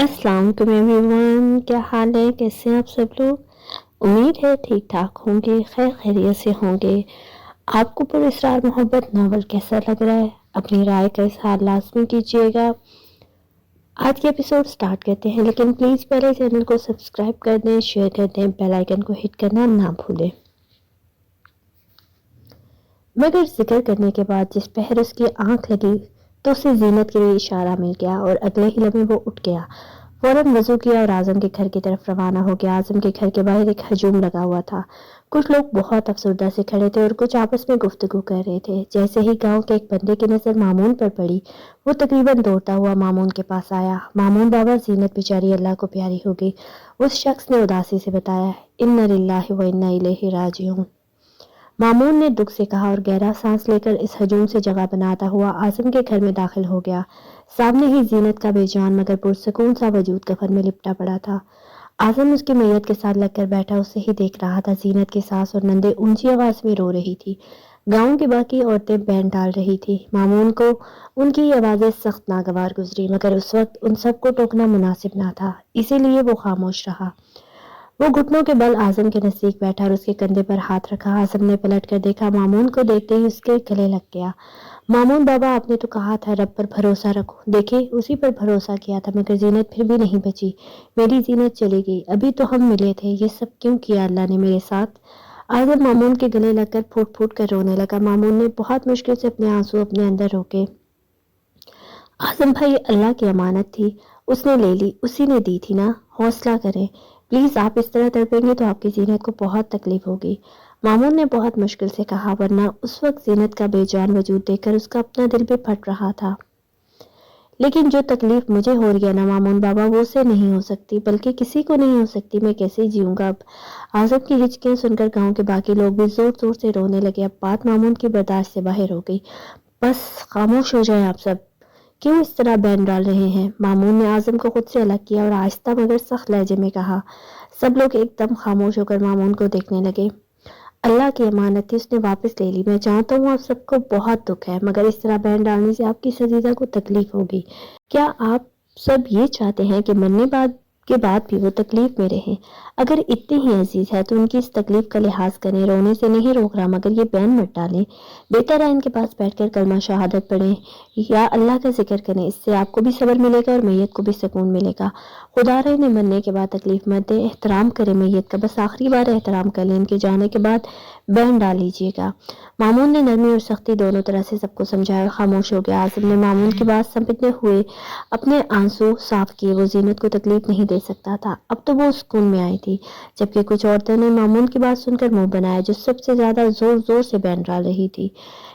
अस्सलाम वालेकुम एवरीवन, क्या हाल है? कैसे हैं आप सब लोग? उम्मीद है ठीक ठाक होंगे, खैर खैरियत से होंगे। आपको पुरस्कार मोहब्बत नावल कैसा लग रहा है? अपनी राय का इजहार लाजमी कीजिएगा। आज के एपिसोड स्टार्ट करते हैं, लेकिन प्लीज़ पहले चैनल को सब्सक्राइब कर दें, शेयर कर दें, बेल आइकन को हिट करना ना भूलें। मगर जिक्र करने के बाद जिस पहर उसकी आंख लगी तो उसे जीनत के लिए इशारा मिल गया और अगले ही लम्हे वो उठ गया। फौरन वजू किया और आजम के घर की तरफ रवाना हो गया। आजम के घर के बाहर एक हजूम लगा हुआ था। कुछ लोग बहुत अफसरदा से खड़े थे और कुछ आपस में गुफ्तगू कर रहे थे। जैसे ही गांव के एक बंदे की नजर मामून पर पड़ी, वो तकरीबन दौड़ता हुआ मामून के पास आया। मामून बाबा, जीनत बेचारी अल्लाह को प्यारी हो गई। उस शख्स ने उदासी से बताया, इन्ना लिल्लाहि व इन्ना इलैहि राजिऊन। मामून ने दुख से कहा और गहरा सांस लेकर इस हजूम से जगह बनाता हुआ आजम के घर में दाखिल हो गया। सामने ही जीनत का बेजान मगर पुरसकून सा वजूद कफन में लिपटा पड़ा था। आजम उसकी मैयत के साथ लगकर बैठा उसे ही देख रहा था। जीनत की सास और नंदे ऊंची आवाज में रो रही थी। गांव की बाकी औरतें बैंड डाल रही थी। मामून को उनकी ये आवाजें सख्त नागवार गुजरी, मगर उस वक्त उन सबको टोकना मुनासिब ना था, इसीलिए वो खामोश रहा। वो घुटनों के बल आजम के नजदीक बैठा और उसके कंधे पर हाथ रखा। आजम ने पलट कर देखा। मामून को देखते ही उसके गले लग गया। मामून बाबा, आपने तो कहा था रब पर भरोसा रखो। देखिए, उसी पर भरोसा किया था, मगर जीनत फिर भी नहीं बची। मेरी जीनत चली गई। अभी तो हम मिले थे। ये सब क्यों किया अल्लाह ने मेरे साथ? आजम मामून के गले लगकर फूट फूट कर रोने लगा। मामून ने बहुत मुश्किल से अपने आंसू अपने अंदर रोके। आजम भाई, अल्लाह की अमानत थी, उसने ले ली, उसी ने दी थी ना। हौसला करें प्लीज। आप इस तरह तड़पेंगे तो आपकी जीनत को बहुत तकलीफ होगी। मामून ने बहुत मुश्किल से कहा, वरना उस वक्त जीनत का बेजान वजूद देखकर उसका अपना दिल भी फट रहा था। लेकिन जो तकलीफ मुझे हो रही है ना मामून बाबा, वो से नहीं हो सकती, बल्कि किसी को नहीं हो सकती। मैं कैसे जीऊंगा अब? आजम की हिचकियां सुनकर गांव के बाकी लोग भी जोर जोर से रोने लगे। अब बात मामून की बर्दाश्त से बाहर हो गई। बस खामोश हो जाए आप सब। क्यों इस तरह बैन डाल रहे हैं? मामून ने आजम को खुद से अलग किया और आहिस्ता मगर सख्त लहजे में कहा। सब लोग एकदम खामोश होकर मामून को देखने लगे। अल्लाह की अमानत थी, उसने वापस ले ली। मैं जानता हूँ आप सबको बहुत दुख है, मगर इस तरह बैन डालने से आपकी सजीदा को तकलीफ होगी। क्या आप सब ये चाहते हैं कि मरने के बाद भी वो तकलीफ में रहें? अगर इतनी ही अजीज है तो उनकी इस तकलीफ का लिहाज करें। रोने से नहीं रोक रहा, मगर ये बैन मत डालें। बेहतर है इनके पास बैठकर कलमा शहादत पढ़ें या अल्लाह का जिक्र करें। इससे आपको भी सब्र मिलेगा और मैयत को भी सुकून मिलेगा। खुदा रहे ने मरने के बाद तकलीफ मत दे। एहतराम करें मैयत का, बस आखिरी बार एहतराम कर लें। इनके जाने के बाद बैन डाल लीजिएगा। मामून ने नरमी और सख्ती दोनों तरह से सबको समझाया और खामोश हो गया। आजम ने मामून की बात समझते हुए अपने आंसू साफ किए। वो जीनत को तकलीफ नहीं दे सकता था, अब तो वो सुकून में आई थी। जबकि कुछ औरतों ने मामून की बात सुनकर मुंह बनाया, जो सबसे ज्यादा जोर जोर से बैन डाल रही थी।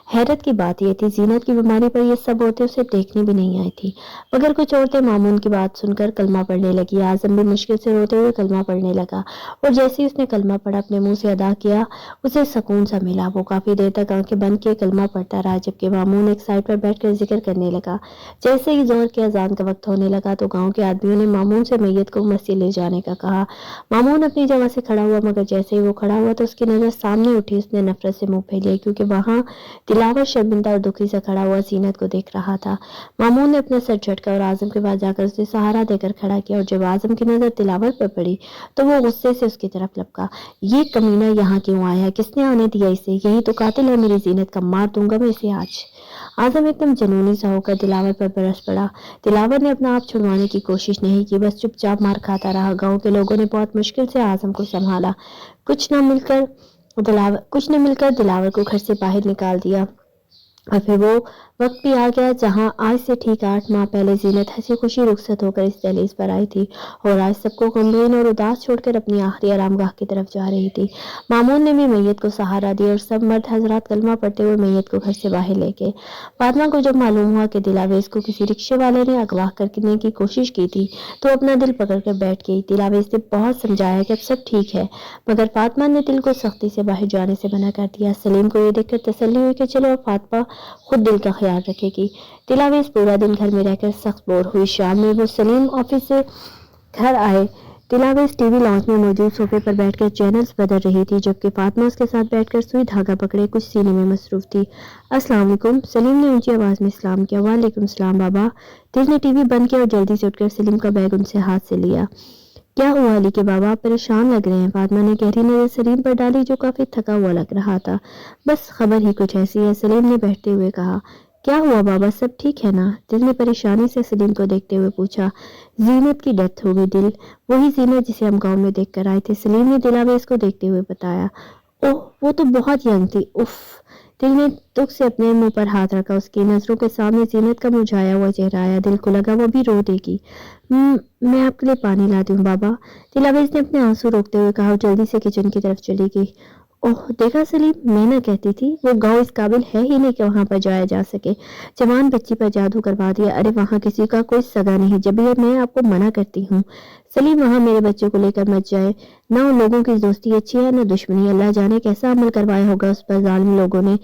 हैरत की बात यह थी, जीनत की बीमारी पर ये सब औरतें उसे देखने भी नहीं आई थी, मगर कुछ औरतें मामून की बात सुनकर कलमा पढ़ने लगी। आजम भी मुश्किल से रोते हुए कलमा पढ़ने लगा और जैसे ही उसने कलमा पढ़ा, अपने मुंह से अदा किया, उसे सुकून सा मिला। वो काफी देर तक आंखें बंद किए कलमा पढ़ता रहा, जबकि मामून एक साइड पर बैठकर जिक्र करने लगा। जैसे ही जोहर के अजान का वक्त होने लगा तो गांव के आदमियों ने मामून से मैयत को मस्जिद ले जाने का कहा। मामून अपनी जगह से खड़ा हुआ, मगर जैसे ही वो खड़ा हुआ तो उसकी नजर सामने उठी। उसने नफरत से मुंह फेर लिया, क्योंकि वहां दिलावर शर्मिंदा और दुखी से खड़ा हुआ जीनत को देख रहा था। मामून ने अपना सर झटका और आजम के पास जाकर उसे सहारा देकर खड़ा किया, और जब आजम की नजर दिलावर पर पड़ी तो वो गुस्से से उसकी तरफ लपका। ये कमीना यहाँ क्यों आया है? किसने आने दिया इसे? यही तो कातिल है मेरी जीनत का, मार दूंगा मैं इसे आज। आजम एकदम जनूनी सा होकर दिलावर पर बरस पड़ा। दिलावर ने अपना आप छुड़वाने की कोशिश नहीं की, बस चुपचाप मार खाता रहा। गांव के लोगों ने बहुत मुश्किल से आजम को संभाला। कुछ न मिलकर दिलावर को घर से बाहर निकाल दिया। और फिर वो वक्त भी आ गया जहां आज से ठीक 8 माह पहले जीनत हंसी खुशी रुखसत होकर इस दहलीज पर आई थी, और आज सबको गमगीन और उदास छोड़कर अपनी आखिरी आरामगाह की तरफ जा रही थी। मामून ने भी मैयत को सहारा दिया और सब मर्द हजरात कलमा पढ़ते हुए मैयत को घर से बाहर ले गए। फातिमा को जब मालूम हुआ कि दिलावेज को किसी रिक्शे वाले ने अगवा करने की कोशिश की थी तो अपना दिल पकड़कर बैठ गई। दिलावेज ने बहुत समझाया कि अब सब ठीक है, मगर फातिमा ने दिल को सख्ती से बाहर जाने से मना कर दिया। सलीम को ये देखकर तसल्ली हुई कि चलो अब फातिमा खुद दिल का ख्याल रखेगी। दिलावेज पूरा दिन घर में रहकर सख्त बोर हुई। शाम में वो सलीम ऑफिस से घर आए दिलावेज टीवी लॉन्च में मौजूद सोफे पर बैठकर चैनल्स बदल रही थी, जबकि फातिमा उसके साथ बैठकर सुई धागा पकड़े कुछ सीने में मसरूफ थी। अस्सलाम वालेकुम, सलीम ने ऊंची आवाज में सलाम किया। वालेकुम सलाम बाबा। दिल ने टीवी बंद किया और जल्दी से उठकर सलीम का बैग उनसे हाथ से लिया। क्या हुआ अली के बाबा, आप परेशान लग रहे हैं? फातिमा ने गहरी नजर सलीम पर डाली, जो काफी थका हुआ लग रहा था। बस खबर ही कुछ ऐसी है, सलीम ने बैठते हुए कहा। क्या हुआ बाबा, सब ठीक है ना? दिल ने परेशानी से सलीम को देखते हुए पूछा। जीनत की डेथ हो गई दिल, वही जीनत जिसे हम गांव में देख कर आए थे, सलीम ने दिलावेज को देखते हुए बताया। ओह, वो तो बहुत यंग थी। उफ, दिल ने दुख से अपने मुंह पर हाथ रखा। उसकी नजरों के सामने जीनत का मुरझाया हुआ चेहरा आया। दिल को लगा वो भी रो देगी। मैं आपके लिए पानी लाती हूँ बाबा, दिलावेज ने अपने आंसू रोकते हुए कहा और जल्दी से किचन की तरफ चली गई। ओह देखा सलीम, मैं ना कहती थी वो गांव इस काबिल है ही नहीं कि वहां पर जाया जा सके। जवान बच्ची पर जादू करवा दिया। अरे वहां किसी का कोई सगा नहीं, जब भी मैं आपको मना करती हूँ सलीम, वहां मेरे बच्चे को लेकर मत जाए। ना उन लोगों की दोस्ती अच्छी है, ना दुश्मनी। अल्लाह जाने कैसा अमल करवाया होगा उस पर जालिम लोगों ने।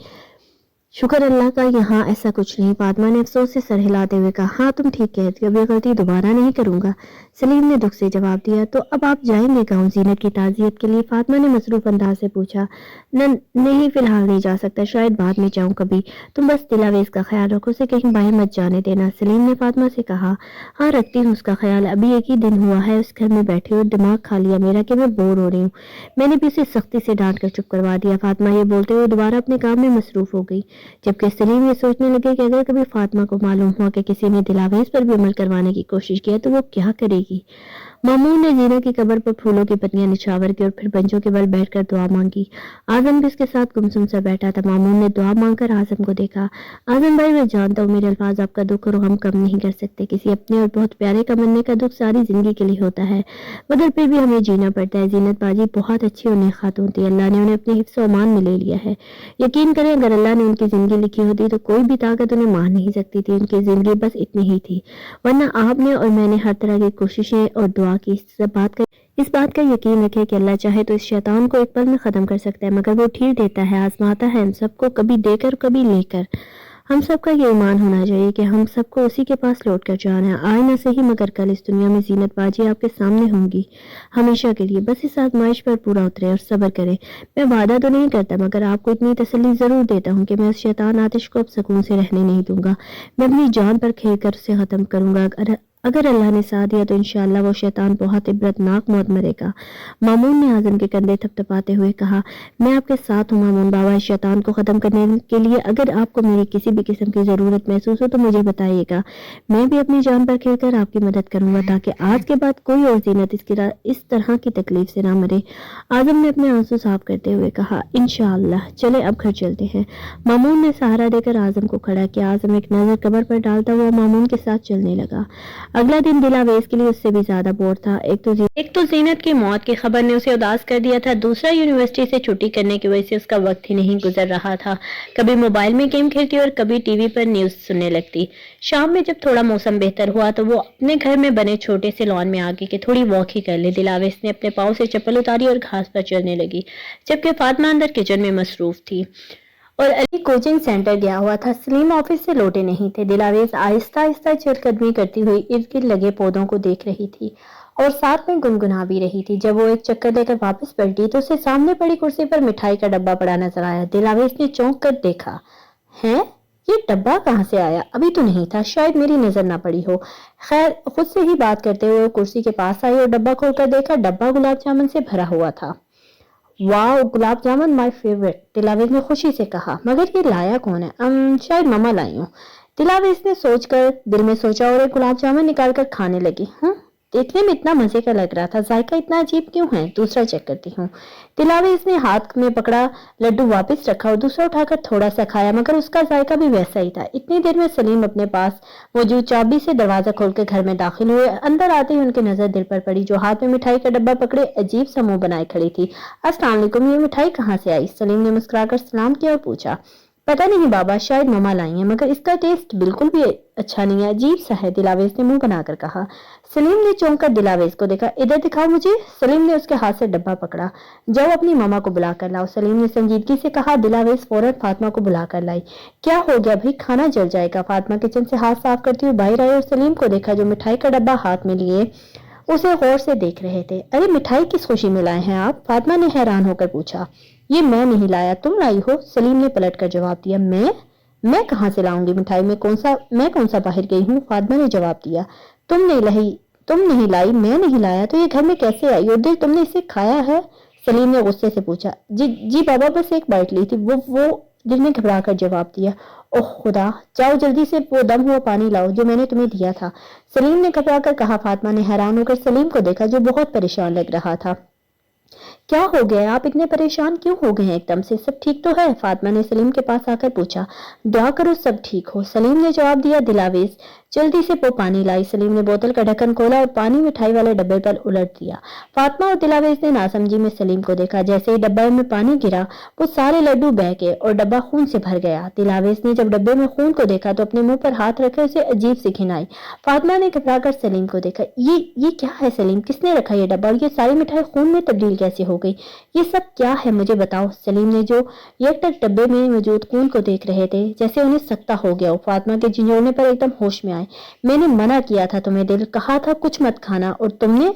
शुक्र अल्लाह का यहाँ ऐसा कुछ नहीं, फातिमा ने अफसोस से सर हिलाते हुए कहा। हाँ तुम ठीक कहती हो, अब ये गलती दोबारा नहीं करूंगा, सलीम ने दुख से जवाब दिया। तो अब आप जाएंगे गाँव जीनत की ताजियत के लिए? फातिमा ने मसरूफ अंदाज से पूछा। नहीं फिलहाल नहीं जा सकता, शायद बाद में जाऊं कभी। तुम बस दिलावेज का ख्याल रखो, उसे कहीं बाहर मत जाने देना, सलीम ने फातिमा से कहा। हाँ रखती हूँ उसका ख्याल, अभी एक ही दिन हुआ है उस घर में बैठे हुए, दिमाग खा लिया मेरा कि मैं बोर हो रही हूँ। मैंने भी उसे सख्ती से डांट कर चुप करवा दिया। फातिमा ये बोलते हुए दोबारा अपने काम में मसरूफ हो गई, जबकि सलीम ये सोचने लगे कि अगर कभी फातिमा को मालूम हुआ कि किसी ने दिलावेज पर भी अमल करवाने की कोशिश की तो वो क्या करेगी। मामून ने जीना की कब्र पर फूलों की पत्तियां निछावर की और फिर बंचों के बल बैठकर दुआ मांगी। आजम भी उसके साथ गुमसुम सा बैठा था। मामून ने दुआ मांगकर आजम को देखा। आजम भाई, मैं जानता हूँ मेरे अल्फाज आपका दुख और गम कम नहीं कर सकते। किसी अपने और बहुत प्यारे का मरने का दुख सारी जिंदगी के लिए होता है, मगर फिर भी हमें जीना पड़ता है। जीनत बाजी बहुत अच्छी और नेक खातून थी, अल्लाह ने उन्हें अपने हिफ्ज़ व अमान में ले लिया है। यकीन करें, अगर अल्लाह ने उनकी जिंदगी लिखी होती तो कोई भी ताकत उन्हें मार नहीं सकती थी। उनकी जिंदगी बस इतनी ही थी, वरना आपने और मैंने हर तरह की कोशिशें और दुआ की। इस बात का यकीन रखें कि अल्लाह चाहे तो इस शैतान को एक पल में खत्म कर सकता है, मगर वो ठीक देता है, आजमाता है हम सबको, कभी देकर कभी लेकर। हम सबका ये ईमान होना चाहिए कि हम सबको उसी के पास लौट कर जाना है, आज न सही मगर कल। इस दुनिया में जीनत बाजी आपके सामने होंगी हमेशा के लिए, बस इस आजमाइश पर पूरा उतरे और सब्र करें। मैं वादा तो नहीं करता, मगर आपको इतनी तसल्ली जरूर देता हूँ कि मैं उस शैतान आतिश को अब सुकून से रहने नहीं दूंगा। मैं अपनी जान पर खेल कर उसे खत्म करूंगा। अगर अल्लाह ने साथ दिया तो इंशाअल्लाह वो शैतान बहुत इबरतनाक मौत मरेगा। मामून ने आजम के कंधे थपथपाते हुए कहा। मैं आपके साथ हूँ मामून बाबा, इस शैतान को खत्म करने के लिए अगर आपको मेरी किसी भी किस्म की जरूरत महसूस हो तो मुझे बताइएगा। मैं भी अपनी जान पर खेलकर आपकी मदद करूंगा, ताकि आज के बाद कोई और जीनत इस तरह की तकलीफ से ना मरे। आजम ने अपने आंसू साफ करते हुए कहा। इंशाअल्लाह, चले अब घर चलते हैं। मामून ने सहारा देकर आजम को खड़ा किया। आजम एक नजर कब्र पर डालता हुआ मामून के साथ चलने लगा। अगला दिन दिलावेज के लिए उससे भी ज्यादा बोर था। एक तो जीनत की मौत की खबर ने उसे उदास कर दिया था, दूसरा यूनिवर्सिटी से छुट्टी करने की वजह से उसका वक्त ही नहीं गुजर रहा था। कभी मोबाइल में गेम खेलती और कभी टीवी पर न्यूज सुनने लगती। शाम में जब थोड़ा मौसम बेहतर हुआ तो वो अपने घर में बने छोटे से लॉन में आ गई कि थोड़ी वॉक ही कर ले। दिलावेज ने अपने पाँव से चप्पल उतारी और घास पर चलने लगी, जबकि फातिमा अंदर किचन में मसरूफ थी और अली कोचिंग सेंटर गया हुआ था। सलीम ऑफिस से लौटे नहीं थे। दिलावेज आहिस्ता आहिस्ता चलकदमी करती हुई इर्द गिर्द लगे पौधों को देख रही थी और साथ में गुनगुना भी रही थी। जब वो एक चक्कर लेकर वापस पलटी तो उसे सामने पड़ी कुर्सी पर मिठाई का डब्बा पड़ा नजर आया। दिलावेज ने चौंक कर देखा। है, ये डब्बा कहाँ से आया? अभी तो नहीं था, शायद मेरी नजर ना पड़ी हो। खैर, खुद से ही बात करते हुए कुर्सी के पास आई और डब्बा खोलकर देखा। डब्बा गुलाब जामुन से भरा हुआ था। वाह, गुलाब जामुन माय फेवरेट, दिलावेज ने खुशी से कहा। मगर ये लाया कौन है? शायद मम्मा लाई हूँ, दिलावेज ने सोचकर दिल में सोचा और एक गुलाब जामुन निकालकर खाने लगी। देखने में इतना मजे का लग रहा था, जायका इतना अजीब क्यों है? दूसरा चेक करती हूँ। दिलावेज ने हाथ में पकड़ा लड्डू वापस रखा और दूसरा उठाकर थोड़ा सा खाया, मगर उसका जायका भी वैसा ही था। इतनी देर में सलीम अपने पास मौजूद चाबी से दरवाजा खोलकर घर में दाखिल हुए। अंदर आते ही उनकी नजर दिल पर पड़ी, जो हाथ में मिठाई का डब्बा पकड़े अजीब सा मुंह बनाए खड़ी थी। अस्सलाम वालेकुम, ये मिठाई कहाँ से आई? सलीम ने मुस्कुराकर सलाम किया और पूछा। पता नहीं बाबा, शायद मम्मा लाई है, मगर इसका टेस्ट बिल्कुल भी अच्छा नहीं है, अजीब सा है, दिलावेज ने मुंह बनाकर कहा। सलीम ने चौंक कर दिलावेज को देखा। इधर दिखाओ मुझे। सलीम ने उसके हाथ से डब्बा पकड़ा। जाओ अपनी मामा को बुला कर लाओ, सलीम ने संजीदगी से कहा। दिलावेज फौरन फातिमा को बुला कर लाई। क्या हो गया भाई, खाना जल जाएगा। फातिमा किचन से हाथ साफ करती हुई बाहर आई और सलीम को देखा, जो मिठाई का डब्बा हाथ में लिए उसे गौर से देख रहे थे। अरे मिठाई किस खुशी में लाए हैं आप? फातिमा ने हैरान होकर पूछा। ये मैं नहीं लाया, तुम लाई हो, सलीम ने पलट कर जवाब दिया। मैं कहाँ से लाऊंगी मिठाई? मैं कौन सा बाहर गई हूँ? फातिमा ने जवाब दिया। तुम नहीं लाई, मैं नहीं लाया तो ये घर में कैसे आई? और दिल तुमने इसे खाया है? सलीम ने गुस्से से पूछा। जी बाबा, बस एक बाइट ली थी। वो दिल ने घबरा कर जवाब दिया। ओह खुदा, जाओ जल्दी से वो दम हुआ पानी लाओ जो मैंने तुम्हें दिया था, सलीम ने घबरा कर कहा। फातिमा ने हैरान होकर सलीम को देखा जो बहुत परेशान लग रहा था। क्या हो गया? आप इतने परेशान क्यों हो गए हैं एकदम से? सब ठीक तो है? फातिमा ने सलीम के पास आकर पूछा। दुआ करो सब ठीक हो, सलीम ने जवाब दिया। दिलावेज जल्दी से वो पानी लाई। सलीम ने बोतल का ढक्कन खोला और पानी मिठाई वाले डब्बे पर उलट दिया। फातिमा और दिलावेज ने नासमझी में सलीम को देखा। जैसे ही डब्बे में पानी गिरा वो सारे लड्डू बह गए और डब्बा खून से भर गया। दिलावेज ने जब डब्बे में खून को देखा तो अपने मुंह पर हाथ रखे उसे अजीब सी घिन आई। फातिमा ने घबराकर सलीम को देखा। ये क्या है सलीम? किसने रखा ये डब्बा? और ये सारी मिठाई खून में तब्दील कैसे हो गई? ये सब क्या है, मुझे बताओ। सलीम ने जो एकटक डब्बे में मौजूद खून को देख रहे थे जैसे उन्हें सकता हो गया। फातिमा के झिंझोड़ने पर एकदम होश में आए। मैंने मना किया था तुम्हें दिल, कहा था कुछ मत खाना और तुमने।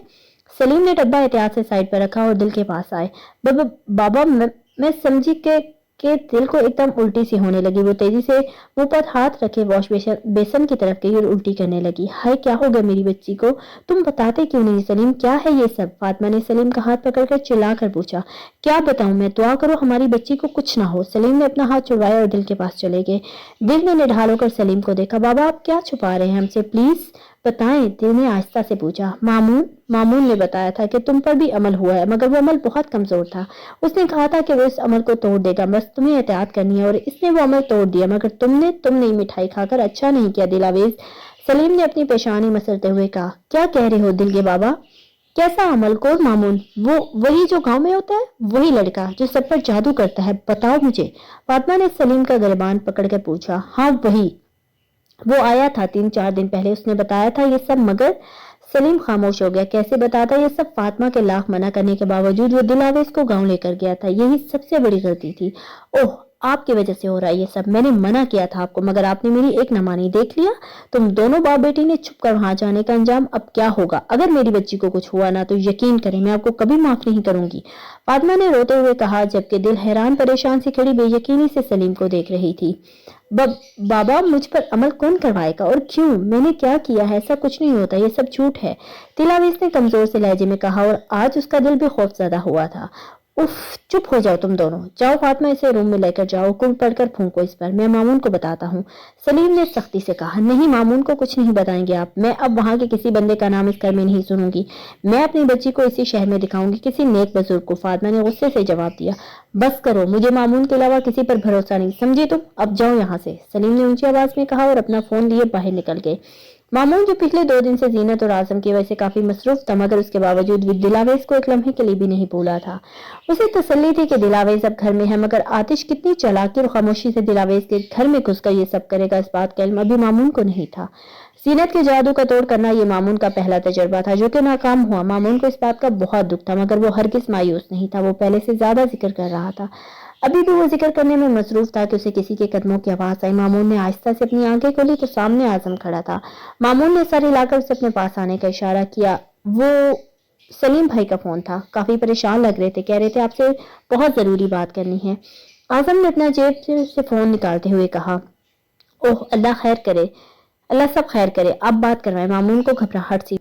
सलीम ने डब्बा एहतियात से साइड पर रखा और दिल के पास आए। बाबा मैं समझी के दिल को एकदम उल्टी सी होने लगी। वो तेजी से मुंह पर हाथ रखे वॉश बेसन की तरफ गई और उल्टी करने लगी। हाय, क्या हो गया मेरी बच्ची को? तुम बताते क्यों नहीं सलीम? क्या है ये सब? फातिमा ने सलीम का हाथ पकड़कर चिल्लाकर पूछा। क्या बताऊं मैं? दुआ करो हमारी बच्ची को कुछ ना हो। सलीम ने अपना हाथ छुड़वाया और दिल के पास चले गए। दिल ने निढाल होकर सलीम को देखा। बाबा आप क्या छुपा रहे हैं हमसे? प्लीज बताएं, दिल ने आहिस्ता से पूछा। मामून ने बताया था कि तुम पर भी अमल हुआ है, मगर वो अमल बहुत कमजोर था। उसने कहा था कि वो इस अमल को तोड़ देगा, बस तुम्हें एहतियात करनी है, और इसने वो अमल तोड़ दिया, मगर तुमने मिठाई खाकर अच्छा नहीं किया दिलावेज। सलीम ने अपनी पेशानी मसलते हुए कहा। क्या कह रहे हो दिल के बाबा? कैसा अमल? कौन मामून? वो वही जो गांव में होता है, वही लड़का जो सब पर जादू करता है, बताओ मुझे। फातिमा ने सलीम का गिरबान पकड़कर पूछा। हाँ वही, वो आया था 3-4 दिन पहले, उसने बताया था ये सब, मगर सलीम खामोश हो गया। कैसे बताता ये सब? फातिमा के लाख मना करने के बावजूद वो दिलावेज को गांव लेकर गया था। यही सबसे बड़ी गलती थी। ओह, आपकी वजह से हो रहा है ये सब। मैंने मना किया था आपको, मगर आपने मेरी एक न मानी। देख लिया, तुम दोनों बाप बेटी ने छुप कर वहां जाने का अंजाम। अब क्या होगा अगर मेरी बच्ची को कुछ हुआ ना, तो यकीन करें मैं आपको कभी माफ नहीं करूंगी, फातिमा ने रोते हुए कहा, जबकि दिल हैरान परेशान सी खड़ी बेयकीनी से सलीम को देख रही थी। बाबा मुझ पर अमल कौन करवाएगा और क्यों? मैंने क्या किया है? ऐसा कुछ नहीं होता, ये सब झूठ है, दिलावेज ने कमजोर से लहजे में कहा, और आज उसका दिल भी खौफजदा हुआ था। उफ, चुप हो जाओ तुम दोनों। जाओ फातिमा, इसे रूम में लेकर जाओ, कुल पढ़कर फूंको इस पर, मैं मामून को बताता हूँ, सलीम ने सख्ती से कहा। नहीं, मामून को कुछ नहीं बताएंगे आप। मैं अब वहां के किसी बंदे का नाम इस घर में नहीं सुनूंगी। मैं अपनी बच्ची को इसी शहर में दिखाऊंगी, किसी नेक बुजुर्ग को, फातिमा ने गुस्से से जवाब दिया। बस करो, मुझे मामून के अलावा किसी पर भरोसा नहीं, समझे तुम? अब जाओ यहाँ से, सलीम ने ऊंची आवाज में कहा और अपना फोन लिए बाहर निकल गए। मामून जो पिछले 2 दिन से जीनत और आजम की वजह से काफी मसरूफ था, मगर उसके बावजूद भी दिलावेज को एक लम्हे के लिए भी नहीं भूला था। उसे तसल्ली थी कि दिलावेज अब घर में है, मगर आतिश कितनी चालाकी और खामोशी से दिलावेज के घर में घुसकर ये सब करेगा, इस बात का इल्म अभी मामून को नहीं था। जीनत के जादू का तोड़ करना ये मामून का पहला तजर्बा था, जो कि नाकाम हुआ। मामून को इस बात का बहुत दुख था, मगर वो हरगिज मायूस नहीं था। वो पहले से ज्यादा जिक्र कर रहा था। अभी भी वो जिक्र करने में मसरूफ था कि उसे किसी के कदमों की आवाज आई। मामून ने आहिस्ता से अपनी आंखें खोली तो सामने आजम खड़ा था। मामून ने सर हिलाकर उसे अपने पास आने का इशारा किया। वो सलीम भाई का फोन था। काफी परेशान लग रहे थे, कह रहे थे आपसे बहुत जरूरी बात करनी है। आजम ने अपना जेब से फोन निकालते हुए कहा। ओह, अल्लाह खैर करे, अल्लाह सब खैर करे, आप बात करवाएं। मामून को घबराहट सी।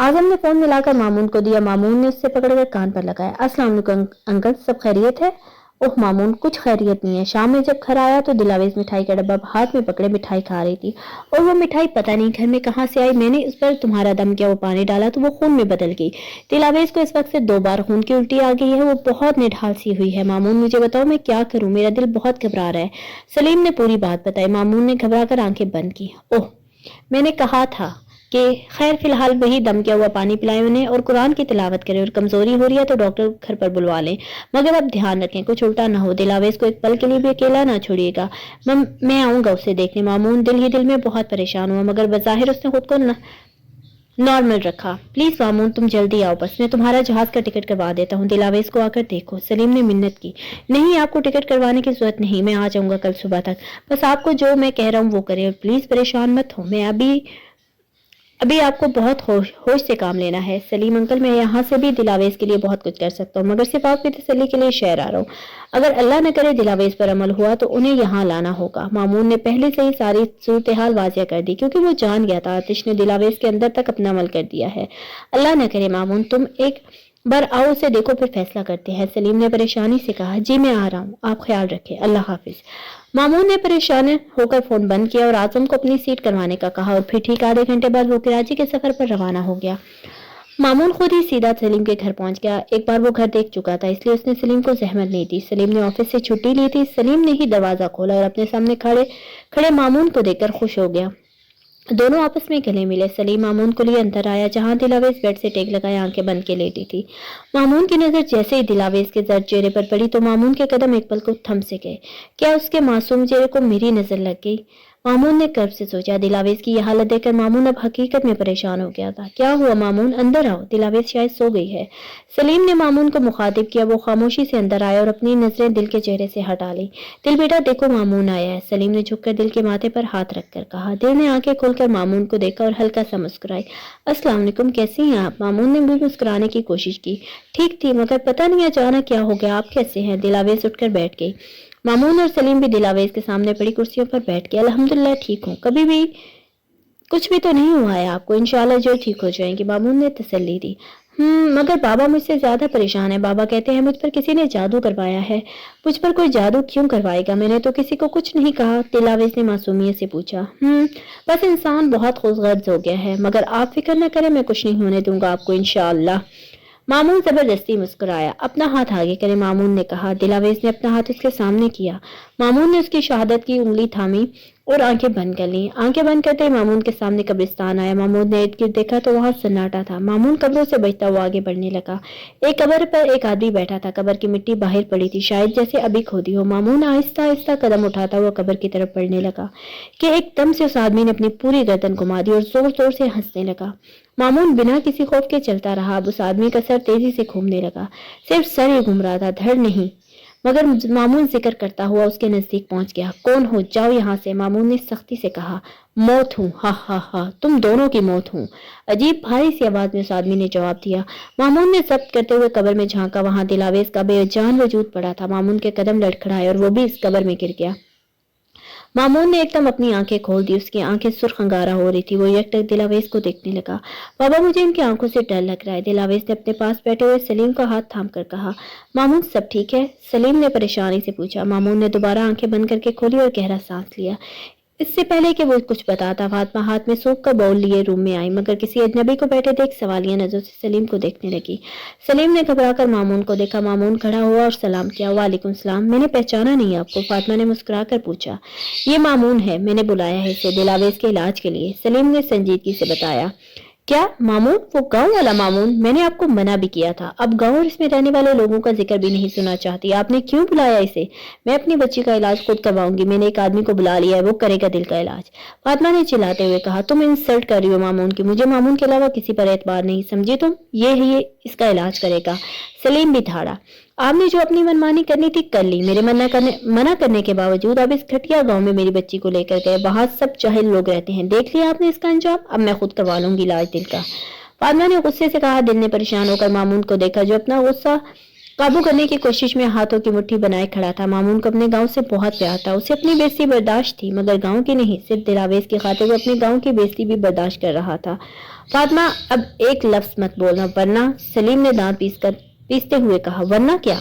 आजम ने फोन मिलाकर मामून को दिया। मामून ने उससे पकड़कर कान पर लगाया। अस्सलाम वालेकुम अंकल, सब खैरियत है? ओह मामून, कुछ खैरियत नहीं है। शाम में जब घर आया तो दिलावेज मिठाई का डब्बा हाथ में पकड़े मिठाई खा रही थी, और वो मिठाई पता नहीं घर में कहाँ से आई। मैंने उस पर तुम्हारा दम किया, वो पानी डाला तो वो खून में बदल गई। दिलावेज को इस वक्त से 2 बार खून की उल्टी आ गई है। वो बहुत निढाल सी हुई है। मामून मुझे बताओ मैं क्या करूं, मेरा दिल बहुत घबरा रहा है। सलीम ने पूरी बात बताई। मामून ने घबरा कर आंखें बंद की। ओह, मैंने कहा था कि खैर फिलहाल वही दम किया हुआ पानी पिलाएं उन्हें और कुरान की तिलावत करें, और कमजोरी हो रही है तो डॉक्टर घर पर बुलवा लें, मगर अब ध्यान रखें कुछ उल्टा ना हो। दिलावेज को एक पल के लिए भी अकेला ना छोड़िएगा। मैं आऊंगा उसे देखने। मामून दिल ही दिल में बहुत परेशान हुआ, मगर बज़ाहिर उसने खुद को नॉर्मल रखा। प्लीज मामून तुम जल्दी आओ, बस मैं तुम्हारा जहाज का टिकट करवा देता हूँ। दिलावेज को आकर देखो, सलीम ने मिन्नत की। नहीं, आपको टिकट करवाने की जरूरत नहीं, मैं आ जाऊंगा कल सुबह तक। बस आपको जो मैं कह रहा हूँ वो करें, और प्लीज परेशान मत हो। ابھی آپ کو بہت ہوش سے کام لینا ہے۔ سلیم انکل میں یہاں سے بھی دلاویز کے لیے بہت کچھ کر سکتا ہوں، مگر صرف آپ کی تسلی کے لیے شہر آ رہا ہوں۔ اگر اللہ نہ کرے دلاویز پر عمل ہوا تو انہیں یہاں لانا ہوگا۔ مامون نے پہلے سے ہی ساری صورتحال واضح کر دی، کیونکہ وہ جان گیا تھا آتش نے دلاویز کے اندر تک اپنا عمل کر دیا ہے۔ اللہ نہ کرے مامون، تم ایک بار آؤ اسے دیکھو پھر فیصلہ کرتے ہیں۔ سلیم نے پریشانی سے کہا، جی میں آ رہا ہوں، آپ خیال رکھیں، اللہ حافظ۔ مامون نے پریشان ہو کر فون بند کیا اور اعظم کو اپنی سیٹ کروانے کا کہا، اور پھر ٹھیک آدھے گھنٹے بعد وہ کراچی کے سفر پر روانہ ہو گیا۔ مامون خود ہی سیدھا سلیم کے گھر پہنچ گیا۔ ایک بار وہ گھر دیکھ چکا تھا، اس لیے اس نے سلیم کو زحمت نہیں دی۔ سلیم نے آفس سے چھٹی لی تھی۔ سلیم نے ہی دروازہ کھولا اور اپنے سامنے کھڑے مامون کو دیکھ کر خوش ہو گیا۔ دونوں آپس میں گلے ملے۔ سلیم مامون کو لیے اندر آیا، جہاں دلاویز بیڈ سے ٹیک لگائے آنکھیں بند کے لیٹی تھی۔ مامون کی نظر جیسے ہی دلاویز کے زرد چہرے پر پڑی تو مامون کے قدم ایک پل کو تھم سے گئے۔ کیا اس کے معصوم چہرے کو میری نظر لگ گئی؟ مامون نے کرب سے سوچا۔ دلاویز کی یہ حالت دیکھ کر مامون اب حقیقت میں پریشان ہو گیا تھا۔ کیا ہوا مامون؟ اندر آؤ، دلاویز شاید سو گئی ہے۔ سلیم نے مامون کو مخاطب کیا۔ وہ خاموشی سے اندر آیا اور اپنی نظریں دل کے چہرے سے ہٹا لی۔ دل بیٹا دیکھو مامون آیا ہے۔ سلیم نے جھک کر دل کے ماتھے پر ہاتھ رکھ کر کہا۔ دل نے آنکھیں کھول کر مامون کو دیکھا اور ہلکا سا مسکرائی۔ السلام علیکم، کیسی ہیں آپ؟ مامون نے بھی مسکرانے کی کوشش کی۔ ٹھیک تھی، مگر پتہ نہیں اچانک کیا ہو گیا، آپ کیسے ہیں؟ دلاویز اٹھ کر بیٹھ گئی۔ مامون اور سلیم بھی دلاویز کے سامنے پڑی کرسیوں پر بیٹھ گئے۔ الحمدللہ ٹھیک ہوں، کبھی بھی کچھ بھی تو نہیں ہوا ہے آپ کو، انشاءاللہ جو ٹھیک ہو جائیں گی، مامون نے تسلی دی۔ مگر بابا مجھ سے زیادہ پریشان ہے۔ بابا کہتے ہیں مجھ پر کسی نے جادو کروایا ہے۔ مجھ پر کوئی جادو کیوں کروائے گا؟ میں نے تو کسی کو کچھ نہیں کہا، دلاویز نے معصومیت سے پوچھا۔ بس انسان بہت خود غرض ہو گیا ہے، مگر آپ فکر نہ کریں، میں کچھ نہیں ہونے دوں گا آپ کو انشاءاللہ۔ مامون زبردستی مسکرایا۔ اپنا ہاتھ آگے کرے، مامون نے کہا۔ دلاویز نے اپنا ہاتھ اس کے سامنے کیا۔ مامون نے اس کی شہادت کی انگلی تھامی اور آنکھیں بند کر لیں۔ آنکھیں بند کرتے ہی مامون کے سامنے قبرستان آیا۔ مامون نے ارد گرد دیکھا تو وہاں سناٹا تھا۔ مامون قبروں سے بچتا ہوا آگے بڑھنے لگا۔ ایک قبر پر ایک آدمی بیٹھا تھا، قبر کی مٹی باہر پڑی تھی، شاید جیسے ابھی کھودی ہو۔ مامون آہستہ آہستہ قدم اٹھاتا ہوا قبر کی طرف بڑھنے لگا کہ ایک دم سے اس آدمی نے اپنی پوری گردن گھما دی اور زور زور سے ہنسنے لگا۔ مامون بنا کسی خوف کے چلتا رہا۔ اب اس آدمی کا سر تیزی سے گھومنے لگا، صرف سر ہی گھوم رہا تھا، دھڑ نہیں۔ مگر مامون ذکر کرتا ہوا اس کے نزدیک پہنچ گیا۔ کون ہو؟ جاؤ یہاں سے، مامون نے سختی سے کہا۔ موت ہوں، ہا ہا ہا، تم دونوں کی موت ہوں، عجیب بھاری سی آواز میں اس آدمی نے جواب دیا۔ مامون نے ضبط کرتے ہوئے قبر میں جھانکا، وہاں دلاویز کا بے جان وجود پڑا تھا۔ مامون کے قدم لڑکھڑائے اور وہ بھی اس قبر میں گر گیا۔ مامون نے ایک دم اپنی آنکھیں کھول دی، اس کی آنکھیں سرخ انگارہ ہو رہی تھی۔ وہ یک ٹک دلاویز کو دیکھنے لگا۔ بابا مجھے ان کی آنکھوں سے ڈر لگ رہا ہے، دلاویز نے اپنے پاس بیٹھے ہوئے سلیم کا ہاتھ تھام کر کہا۔ مامون سب ٹھیک ہے؟ سلیم نے پریشانی سے پوچھا۔ مامون نے دوبارہ آنکھیں بند کر کے کھولی اور گہرا سانس لیا۔ اس سے پہلے کہ وہ کچھ بتاتا، فاطمہ ہاتھ میں سوپ کا باؤل لیے روم میں آئی، مگر کسی اجنبی کو بیٹھے دیکھ سوالیہ نظروں سے سلیم کو دیکھنے لگی۔ سلیم نے گھبرا کر مامون کو دیکھا۔ مامون کھڑا ہوا اور سلام کیا۔ وعلیکم السلام، میں نے پہچانا نہیں آپ کو، فاطمہ نے مسکرا کر پوچھا۔ یہ مامون ہے، میں نے بلایا ہے اسے دلاویز کے علاج کے لیے، سلیم نے سنجیدگی سے بتایا۔ کیا مامون؟ وہ گاؤں والا مامون؟ میں نے آپ کو منع بھی کیا تھا، اب گاؤں اور اس میں رہنے والے لوگوں کا ذکر بھی نہیں سنا چاہتی، آپ نے کیوں بلایا اسے؟ میں اپنی بچی کا علاج خود کرواؤں گی، میں نے ایک آدمی کو بلا لیا ہے، وہ کرے گا دل کا علاج، فاطمہ نے چلاتے ہوئے کہا۔ تم انسلٹ کر رہی ہو مامون کی، مجھے مامون کے علاوہ کسی پر اعتبار نہیں، سمجھے تم؟ یہ اس کا علاج کرے گا۔ سلیم بھی دھاڑا۔ آپ نے جو اپنی منمانی کرنی تھی کر لی، میرے منع کرنے کے باوجود آپ اس گھٹیا گاؤں میں میری بچی کو لے کر گئے، وہاں سب جاہل لوگ رہتے ہیں، دیکھ لیا آپ نے اس کا انجام، اب میں خود کروا لوں گی علاج دل کا، فاطمہ نے غصے سے کہا۔ دل نے پریشان ہو کر مامون کو دیکھا جو اپنا غصہ قابو کرنے کی کوشش میں ہاتھوں کی مٹھی بنائے کھڑا تھا۔ مامون کو اپنے گاؤں سے بہت پیار تھا، اسے اپنی بےزتی برداشت تھی، مگر گاؤں کی نہیں، صرف دلاویز کی خاطر وہ اپنے گاؤں کی بےزتی بھی برداشت کر رہا تھا۔ فاطمہ اب ایک لفظ مت بولنا ورنہ، سلیم نے دانت پیستے ہوئے کہا۔ ورنہ کیا؟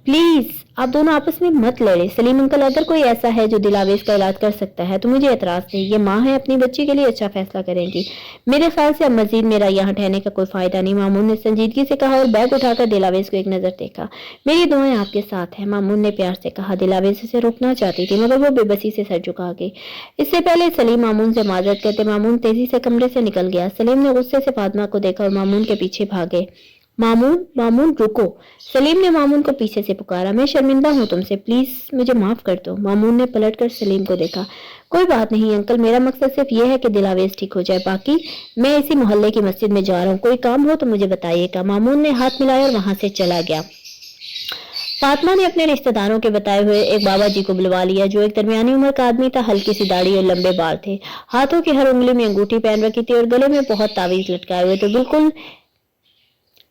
پلیز آپ دونوں آپس میں مت لڑے، سلیم انکل اگر کوئی ایسا ہے جو دلاویز کا علاج کر سکتا ہے تو مجھے اعتراض نہیں، یہ ماں ہے، اپنی بچی کے لیے اچھا فیصلہ کریں گی، میرے خیال سے اب مزید میرا یہاں ٹھہرنے کا کوئی فائدہ نہیں، مامون نے سنجیدگی سے کہا اور بیگ اٹھا کر دلاویز کو ایک نظر دیکھا۔ میری دعائیں آپ کے ساتھ ہیں، مامون نے پیار سے کہا۔ دلاویز اسے روکنا چاہتی تھی مگر وہ بے بسی سے سر جھکا گئی۔ اس سے پہلے سلیم مامون سے معذرت کرتے مامون تیزی سے کمرے سے نکل گیا۔ سلیم نے غصے سے فاطمہ کو دیکھا اور مامون کے پیچھے بھاگے۔ مامون رکو، سلیم نے مامون کو پیچھے سے پکارا۔ میں شرمندہ ہوں تم سے، پلیز مجھے معاف کر دو۔ مامون نے پلٹ کر سلیم کو دیکھا۔ کوئی بات نہیں انکل، میرا مقصد صرف یہ ہے کہ دلاویز ٹھیک ہو جائے، باقی میں اسی محلے کی مسجد میں جا رہا ہوں، کوئی کام ہو تو مجھے بتائیے گا۔ مامون نے ہاتھ ملایا اور وہاں سے چلا گیا۔ फातिमा ने अपने रिश्तेदारों के बताए हुए एक बाबा जी को बुलवा लिया, जो एक दरमियानी उम्र का आदमी था। हल्की सी दाढ़ी और लंबे बाल थे, हाथों की हर उंगली में अंगूठी पहन रखी थी और गले में बहुत तावीज लटकाए हुए थे। बिल्कुल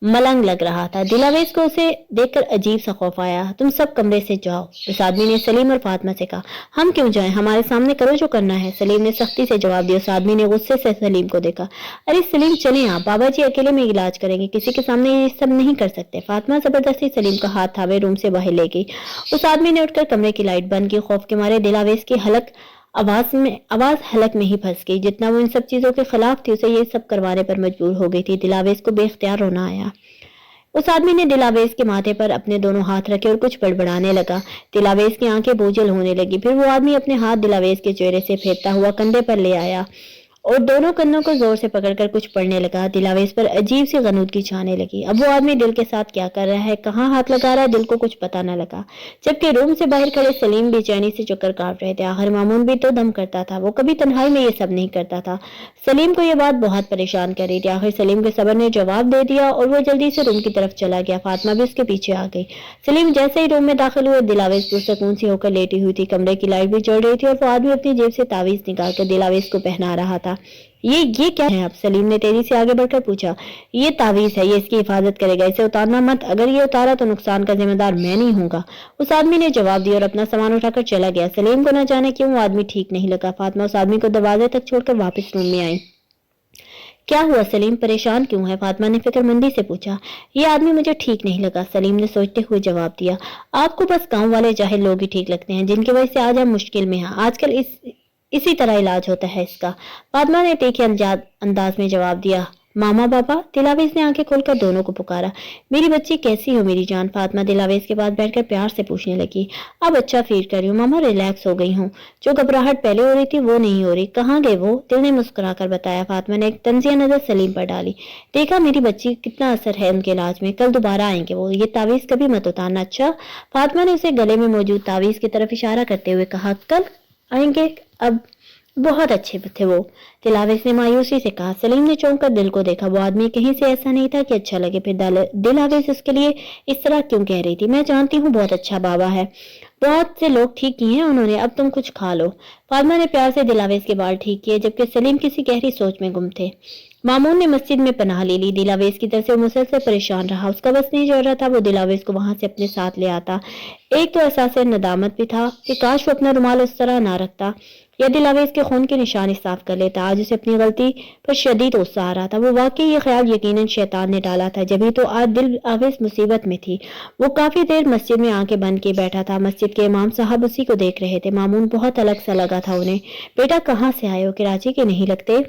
मलंग लग रहा था। दिलावेज को उसे देखकर अजीब सा खौफ आया। तुम सब कमरे से जाओ, उस आदमी ने सलीम और फातिमा से कहा। हम क्यों जाएं? हमारे सामने करो जो करना है, सलीम ने सख्ती से जवाब दिया। उस आदमी ने गुस्से से सलीम को देखा। अरे सलीम, चले आप, बाबा जी अकेले में इलाज करेंगे, किसी के सामने ये सब नहीं कर सकते। फातिमा जबरदस्ती सलीम का हाथ थामे रूम से बाहर ले गई। उस आदमी ने उठकर कमरे की लाइट बंद की। खौफ के मारे दिलावेज की आवाज हलक में ही फंस गई। जितना वो इन सब चीजों के खिलाफ थी, उसे ये सब करवाने पर मजबूर हो गई थी। दिलावेज को बेख्तियार रोना आया। उस आदमी ने दिलावेज के माथे पर अपने दोनों हाथ रखे और कुछ बड़बड़ाने लगा। दिलावेज की आंखें बोझल होने लगी। फिर वो आदमी अपने हाथ दिलावेज के चेहरे से फेरता हुआ कंधे पर ले आया और दोनों कन्नों को जोर से पकड़कर कुछ पढ़ने लगा। दिलावेज पर अजीब सी गनूदगी छाने लगी। अब वो आदमी दिल के साथ क्या कर रहा है, कहाँ हाथ लगा रहा है, दिल को कुछ पता न लगा। जबकि रूम से बाहर खड़े सलीम बेचैनी से चक्कर काट रहे थे। आखिर मामून भी तो दम करता था, वो कभी तन्हाई में ये सब नहीं करता था। सलीम को यह बात बहुत परेशान कर रही थी। आखिर सलीम के सबर ने जवाब दे दिया और वो जल्दी से रूम की तरफ चला गया। फातिमा भी उसके पीछे आ गई। सलीम जैसे ही रूम में दाखिल हुए, दिलावेज पुरसकून सी होकर लेटी हुई थी। कमरे की लाइट भी जल रही थी और वो आदमी अपनी जेब से तावीज निकालकर दिलावेज को पहना रहा था। ये क्या है? अब सलीम ने तेजी से आगे बढ़कर पूछा। ये तावीज है, ये इसकी हिफाजत करेगा, इसे उतारना मत, अगर ये उतारा तो नुकसान का जिम्मेदार मैं नहीं हूँगा, उस आदमी ने जवाब दिया और अपना सामान उठाकर चला गया। सलीम को न जाने क्यों वो आदमी ठीक नहीं लगा। फातिमा उस आदमी को दरवाजे तक छोड़कर वापस रूम में आई। क्या हुआ सलीम, परेशान क्यों है? फातिमा ने फिक्रमंदी से पूछा। ये आदमी मुझे ठीक नहीं लगा, सलीम ने सोचते हुए जवाब दिया। आपको बस गांव वाले जाहिल लोग ही ठीक लगते हैं, जिनकी वजह से आज हम मुश्किल में हैं। आजकल इसी तरह इलाज होता है इसका, फातिमा ने तीखे अंदाज में जवाब दिया। मामा बाबा, दिलावेज ने आंखें खोलकर दोनों को पुकारा। मेरी बच्ची कैसी हो मेरी जान? फातिमा दिलावेज के पास बैठकर प्यार से पूछने लगी। अब अच्छा फील कर रही हूँ मामा, रिलैक्स हो गई हूँ, जो घबराहट पहले हो रही थी वो नहीं हो रही। कहाँ गए वो? दिल ने मुस्कुराकर बताया। फातिमा ने एक तंजिया नजर सलीम पर डाली। देखा मेरी बच्ची, कितना असर है उनके इलाज में, कल दोबारा आएंगे वो, ये तावीज कभी मत उतारना। अच्छा? फातिमा ने उसे गले में मौजूद तावीज की तरफ इशारा करते हुए कहा। कल आएंगे? अब बहुत अच्छे थे वो, दिलावेज ने मायूसी से कहा। सलीम ने चौंक कर दिल को देखा। वो आदमी कहीं से ऐसा नहीं था कि अच्छा लगे। फिर दिलावेज उसके लिए इस तरह क्यों कह रही थी? मैं जानती हूँ बहुत अच्छा बाबा है, बहुत से लोग ठीक किए हैं उन्होंने, अब तुम कुछ खा लो। फातिमा ने प्यार से दिलावेज के बाल ठीक किए, जबकि सलीम किसी गहरी सोच में गुम थे। मामून ने मस्जिद में पनाह ले ली। दिलावेज की तरफ से मुसलसल परेशान रहा। उसका बस नहीं चल रहा था वो दिलावेज को वहां से अपने साथ ले आता। एक तो एहसास नदामत भी था कि काश वो अपना रुमाल उस तरह ना रखता या दिलावेज के खून के निशान साफ कर लेता। आज उसे अपनी गलती पर शदीद गुस्सा आ रहा था। वो वाकई ये ख्याल यकीनन शैतान ने डाला था, जब ही तो आज दिलावेज मुसीबत में थी। वो काफी देर मस्जिद में आंखें बंद किए बैठा था। मस्जिद के इमाम साहब उसी को देख रहे थे। मामून बहुत अलग सा लगा था उन्हें। बेटा कहाँ से आए हो, कराची के नहीं लगते?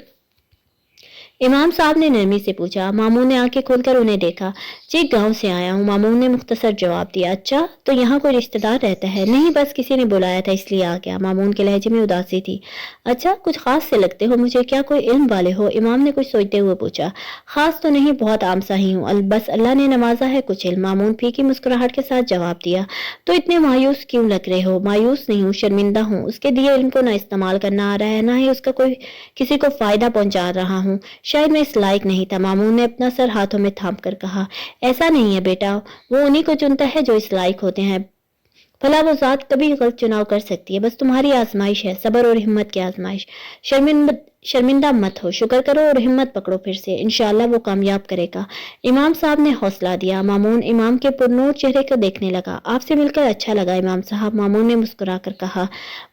इमाम साहब ने नरमी से पूछा। मामून ने आंखें खोलकर उन्हें देखा। जी गांव से आया हूँ, मामून ने मुख्तसर जवाब दिया। अच्छा, तो यहाँ कोई रिश्तेदार रहता है? नहीं, बस किसी ने बुलाया था इसलिए आ गया। मामून के लहजे में उदासी थी। अच्छा, कुछ खास से लगते हो मुझे, क्या कोई इल्म वाले हो? इमाम ने कुछ सोचते हुए पूछा। खास तो नहीं, बहुत आम सा ही हूँ, बस अल्लाह ने नवाजा है कुछ इल्म, मामून फीकी मुस्कुराहट के साथ जवाब दिया। तो इतने मायूस क्यों लग रहे हो? मायूस नहीं हूँ, शर्मिंदा हूँ। उसके दिए इल्म को ना इस्तेमाल करना आ रहा है, ना ही उसका कोई किसी को फायदा पहुंचा रहा हूँ। शायद मैं इस लायक नहीं था, मामून ने अपना सर हाथों में थाम कर कहा। ऐसा नहीं है बेटा, वो उन्हीं को चुनता है जो इस लायक होते हैं, भला वो जात कभी गलत चुनाव कर सकती है। बस तुम्हारी आजमाइश है, सब्र और हिम्मत की आजमाइश। शर्मिंदा मत हो, शुक्र करो और हिम्मत पकड़ो फिर से, इंशाअल्लाह वो कामयाब करेगा। इमाम साहब ने हौसला दिया। मामून इमाम के पुरनूर चेहरे को देखने लगा। आपसे मिलकर अच्छा लगा इमाम साहब, मामून ने मुस्कुराकर कहा।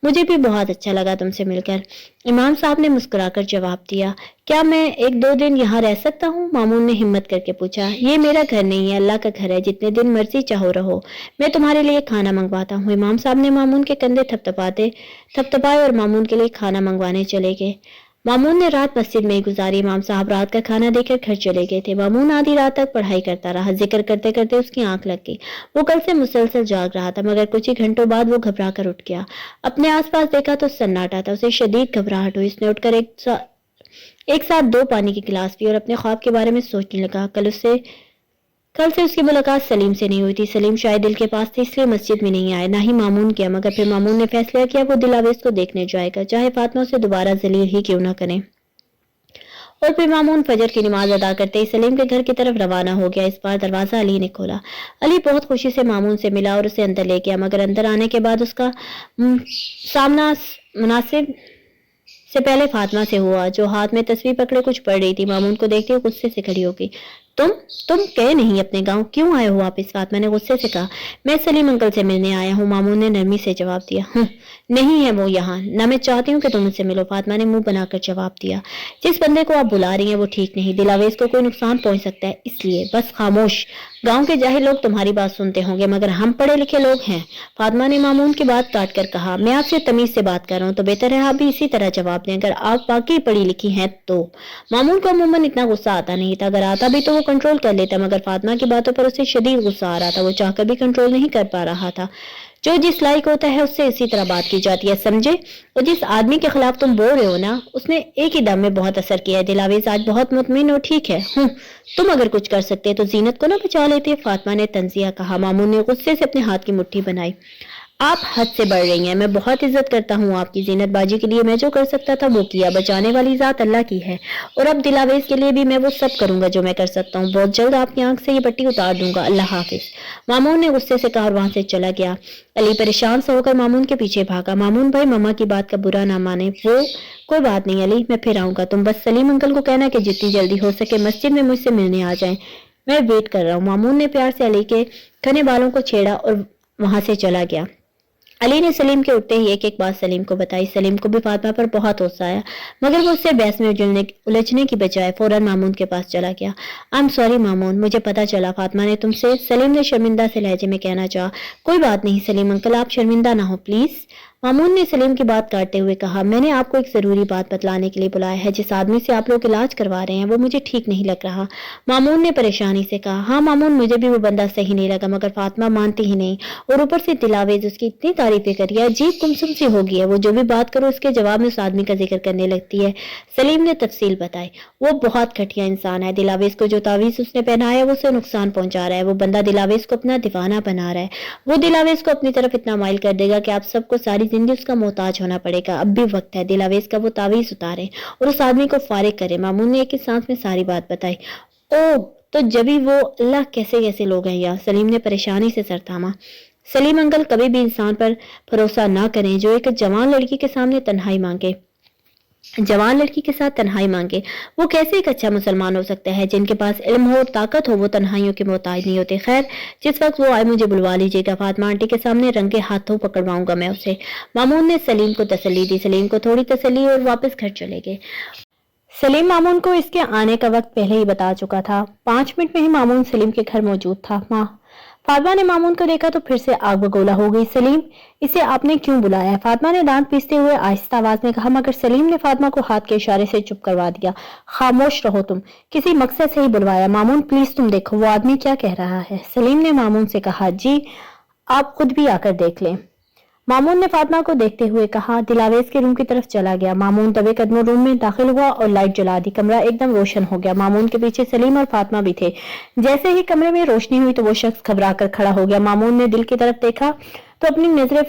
मुझे भी बहुत अच्छा लगा तुमसे मिलकर, इमाम साहब ने मुस्कुराकर जवाब दिया। क्या मैं 1-2 दिन यहाँ रह सकता हूँ? मामून ने हिम्मत करके पूछा। ये मेरा घर नहीं है, अल्लाह का घर है, जितने दिन मर्जी चाहो रहो, मैं तुम्हारे लिए खाना मंगवाता हूँ। इमाम साहब ने मामून के कंधे थपथपाए और मामून के लिए खाना मंगवाने चले गए। मामून ने रात मस्जिद में ही गुजारी। इमाम साहब रात का खाना देकर घर चले गए थे। मामून आधी रात तक पढ़ाई करता रहा। जिक्र करते करते उसकी आंख लग गई। वो कल से मुसलसल जाग रहा था, मगर कुछ ही घंटों बाद वो घबरा कर उठ गया। अपने आसपास देखा तो सन्नाटा था। उसे शदीद घबराहट हुई। उसने उठकर एक साथ 2 पानी की गिलास पी और अपने ख्वाब के बारे में सोचने लगा। कल से उसकी मुलाकात सलीम से नहीं हुई थी। सलीम शायद दिल के पास थे इसलिए मस्जिद में नहीं आए, ना ही मामून किया। मगर फिर मामून ने फैसला किया वो दिलावेज को देखने जाएगा, चाहे फातिमा से दोबारा जलील ही क्यों ना करें। और फिर मामून फजर की नमाज अदा करते ही सलीम के घर की तरफ रवाना हो गया। इस बार दरवाजा अली ने खोला। अली बहुत खुशी से मामून से मिला और उसे अंदर ले गया, मगर अंदर आने के बाद उसका सामना मुनासिब से पहले फातिमा से हुआ, जो हाथ में तस्वीर पकड़े कुछ पढ़ रही थी। मामून को देखते हुए गुस्से से खड़ी हो गई। तुम गए नहीं अपने गांव, क्यों आए हो वापस? फातिमा ने गुस्से से कहा। मैं सलीम अंकल से मिलने आया हूँ, मामून ने नरमी से जवाब दिया। नहीं है वो यहाँ, ना मैं चाहती हूँ कि तुम मुझसे मिलो, फातिमा ने मुंह बनाकर जवाब दिया। जिस बंदे को आप बुला रही हैं वो ठीक नहीं, दिलावेज को कोई नुकसान पहुंच सकता है, इसलिए बस खामोश। गांव के जाहिल लोग तुम्हारी बात सुनते होंगे, मगर हम पढ़े लिखे लोग हैं, फातिमा ने मामून की बात काट कर कहा। मैं आपसे तमीज से बात कर रहा हूँ, तो बेहतर है आप भी इसी तरह जवाब दें, अगर आप वाकई पढ़ी लिखी हैं तो। मामून को अमूमन इतना गुस्सा आता नहीं था, अगर आता भी तो वो कंट्रोल कर लेता, मगर फातिमा की बातों पर उसे शदीद गुस्सा आ रहा था। वो चाहकर भी कंट्रोल नहीं कर पा रहा था। जो जिस लायक होता है उससे इसी तरह बात की जाती है, समझे? और जिस आदमी के खिलाफ तुम बोल रहे हो ना, उसने एक ही दम में बहुत असर किया है। दिलावेज आज बहुत मुतमिन और ठीक है। तुम अगर कुछ कर सकते तो जीनत को ना बचा लेते, फातिमा ने तंजिया कहा। मामून ने गुस्से से अपने हाथ की मुट्ठी बनाई। आप हद से बढ़ रही हैं, मैं बहुत इज्जत करता हूँ आपकी। जीनत बाजी के लिए मैं जो कर सकता था वो किया, बचाने वाली जात अल्लाह की है, और अब दिलावेज के लिए भी मैं वो सब करूंगा जो मैं कर सकता हूँ। बहुत जल्द आपकी आंख से ये पट्टी उतार दूंगा, अल्लाह हाफिज, मामून ने गुस्से से कहा और वहां से चला गया। अली परेशान से होकर मामून के पीछे भागा। मामून भाई मम्मा की बात का बुरा ना माने, वो कोई बात नहीं अली, मैं फिर आऊंगा, तुम बस सलीम अंकल को कहना कि जितनी जल्दी हो सके मस्जिद में मुझसे मिलने आ जाए, मैं वेट कर रहा हूँ। मामून ने प्यार से अली के घने बालों को छेड़ा और वहां से चला गया। अली ने सलीम के उठते ही एक एक बात सलीम को बताई। सलीम को भी फातिमा पर बहुत गुस्सा आया, मगर वो उससे बहस में उलझने की बजाय फौरन मामून के पास चला गया। आई एम सॉरी मामून, मुझे पता चला फातिमा ने तुमसे, सलीम ने शर्मिंदा से लहजे में कहना चाहा। कोई बात नहीं सलीम अंकल, आप शर्मिंदा ना हो प्लीज, मामून ने सलीम की बात काटते हुए कहा। मैंने आपको एक जरूरी बात बतलाने के लिए बुलाया है। जिस आदमी से आप लोग इलाज करवा रहे हैं वो मुझे ठीक नहीं लग रहा, मामून ने परेशानी से कहा। हाँ मामून, मुझे भी वो बंदा सही नहीं लगा, मगर फातिमा मानती ही नहीं, और ऊपर से दिलावेज उसकी इतनी तारीफें करी, अजीब गुमसुम सी हो गई है। वो जो भी बात करो उसके जवाब में उस आदमी का जिक्र करने लगती है। सलीम ने तफसील बताई। वो बहुत घटिया इंसान है, दिलावेज को जो तावीज उसने पहनाया वो उसे नुकसान पहुंचा रहा है। वो बंदा दिलावेज को अपना दीवाना बना रहा है। वो दिलावेज को अपनी तरफ इतना माइल कर देगा कि आप सबको सारी जिंदगी उसका मोहताज होना पड़ेगा। अब भी वक्त है, दिलावेज का वो तावीज उतारे और उस आदमी को फारिग करे। मामून ने एक ही सांस में सारी बात बताई। ओ तो जबी वो, अल्लाह कैसे कैसे लोग हैं यार, सलीम ने परेशानी से सर थामा। सलीम अंकल, कभी भी इंसान पर भरोसा ना करें जो एक जवान लड़की के सामने तन्हाई मांगे, जवान लड़की के साथ तन्हाई मांगे। वो कैसे एक अच्छा मुसलमान हो सकता है? जिनके पास इल्म हो और ताकत हो वो तन्हाइयों के मोहताज नहीं होते। खैर, जिस वक्त वो आए मुझे बुलवा लीजिएगा, फातिमा आंटी के सामने रंगे हाथों पकड़वाऊंगा मैं उसे, मामून ने सलीम को तसल्ली दी। सलीम को थोड़ी तसल्ली और वापस घर चले गए। सलीम मामून को इसके आने का वक्त पहले ही बता चुका था। 5 मिनट में ही मामून सलीम के घर मौजूद था। फातिमा ने मामून को देखा तो फिर से आग बगोला हो गई। सलीम, इसे आपने क्यों बुलाया है? फातिमा ने दांत पीसते हुए आहिस्ता आवाज में कहा, मगर सलीम ने फातिमा को हाथ के इशारे से चुप करवा दिया। खामोश रहो तुम, किसी मकसद से ही बुलवाया। मामून प्लीज तुम देखो वो आदमी क्या कह रहा है। सलीम ने मामून से कहा, जी आप खुद भी आकर देख लें। मामून ने फातिमा को देखते हुए कहा। दिलावेज के रूम की तरफ चला गया। मामून दबे कदमों रूम में दाखिल हुआ और लाइट जला दी। कमरा एकदम रोशन हो गया। मामून के पीछे सलीम और फातिमा भी थे। जैसे ही कमरे में रोशनी हुई तो वो शख्स घबरा कर खड़ा हो गया। मामून ने दिल की तरफ देखा तो अपनी नजरें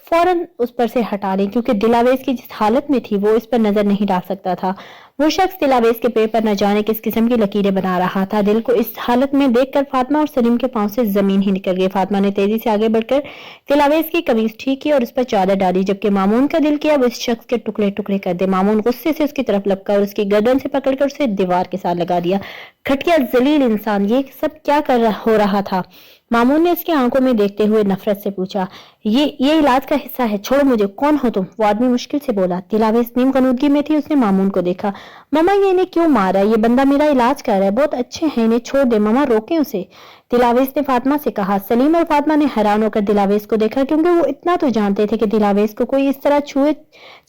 फौरन उस पर से हटा ली, क्योंकि दिलावेज की जिस हालत में थी वो इस पर नजर नहीं डाल सकता था। वो शख्स दिलावेज के पेट पर न जाने किस किस्म की लकीरें बना रहा था। दिल को इस हालत में देखकर फातिमा और सलीम के पांव से जमीन ही निकल गई। फातिमा ने तेजी से आगे बढ़कर दिलावेज की कमीज ठीक की और उस पर चादर डाली, जबकि मामून का दिल किया उस शख्स के टुकड़े टुकड़े कर दे। मामून गुस्से से उसकी तरफ लपका और उसकी गर्दन से पकड़कर उसे दीवार के साथ लगा दिया। घटिया जलील इंसान, ये सब क्या हो रहा था? मामून ने उसकी आंखों में देखते हुए नफरत से पूछा। ये इलाज का हिस्सा है, छोड़ो मुझे। कौन हो तुम? वो आदमी मुश्किल से बोला। दिलावेज नीम गनूदगी में थी। उसने मामून को देखा। मम्मा, ये इन्हें क्यों मारा? ये बंदा मेरा इलाज कर रहा है, बहुत अच्छे हैं, इन्हें छोड़ दे मम्मा, रोके उसे, दिलावेज ने फातिमा से कहा। सलीम और फातिमा ने हैरान होकर दिलावेज को देखा, क्योंकि वो इतना तो जानते थे कि दिलावेज को कोई इस तरह छुए,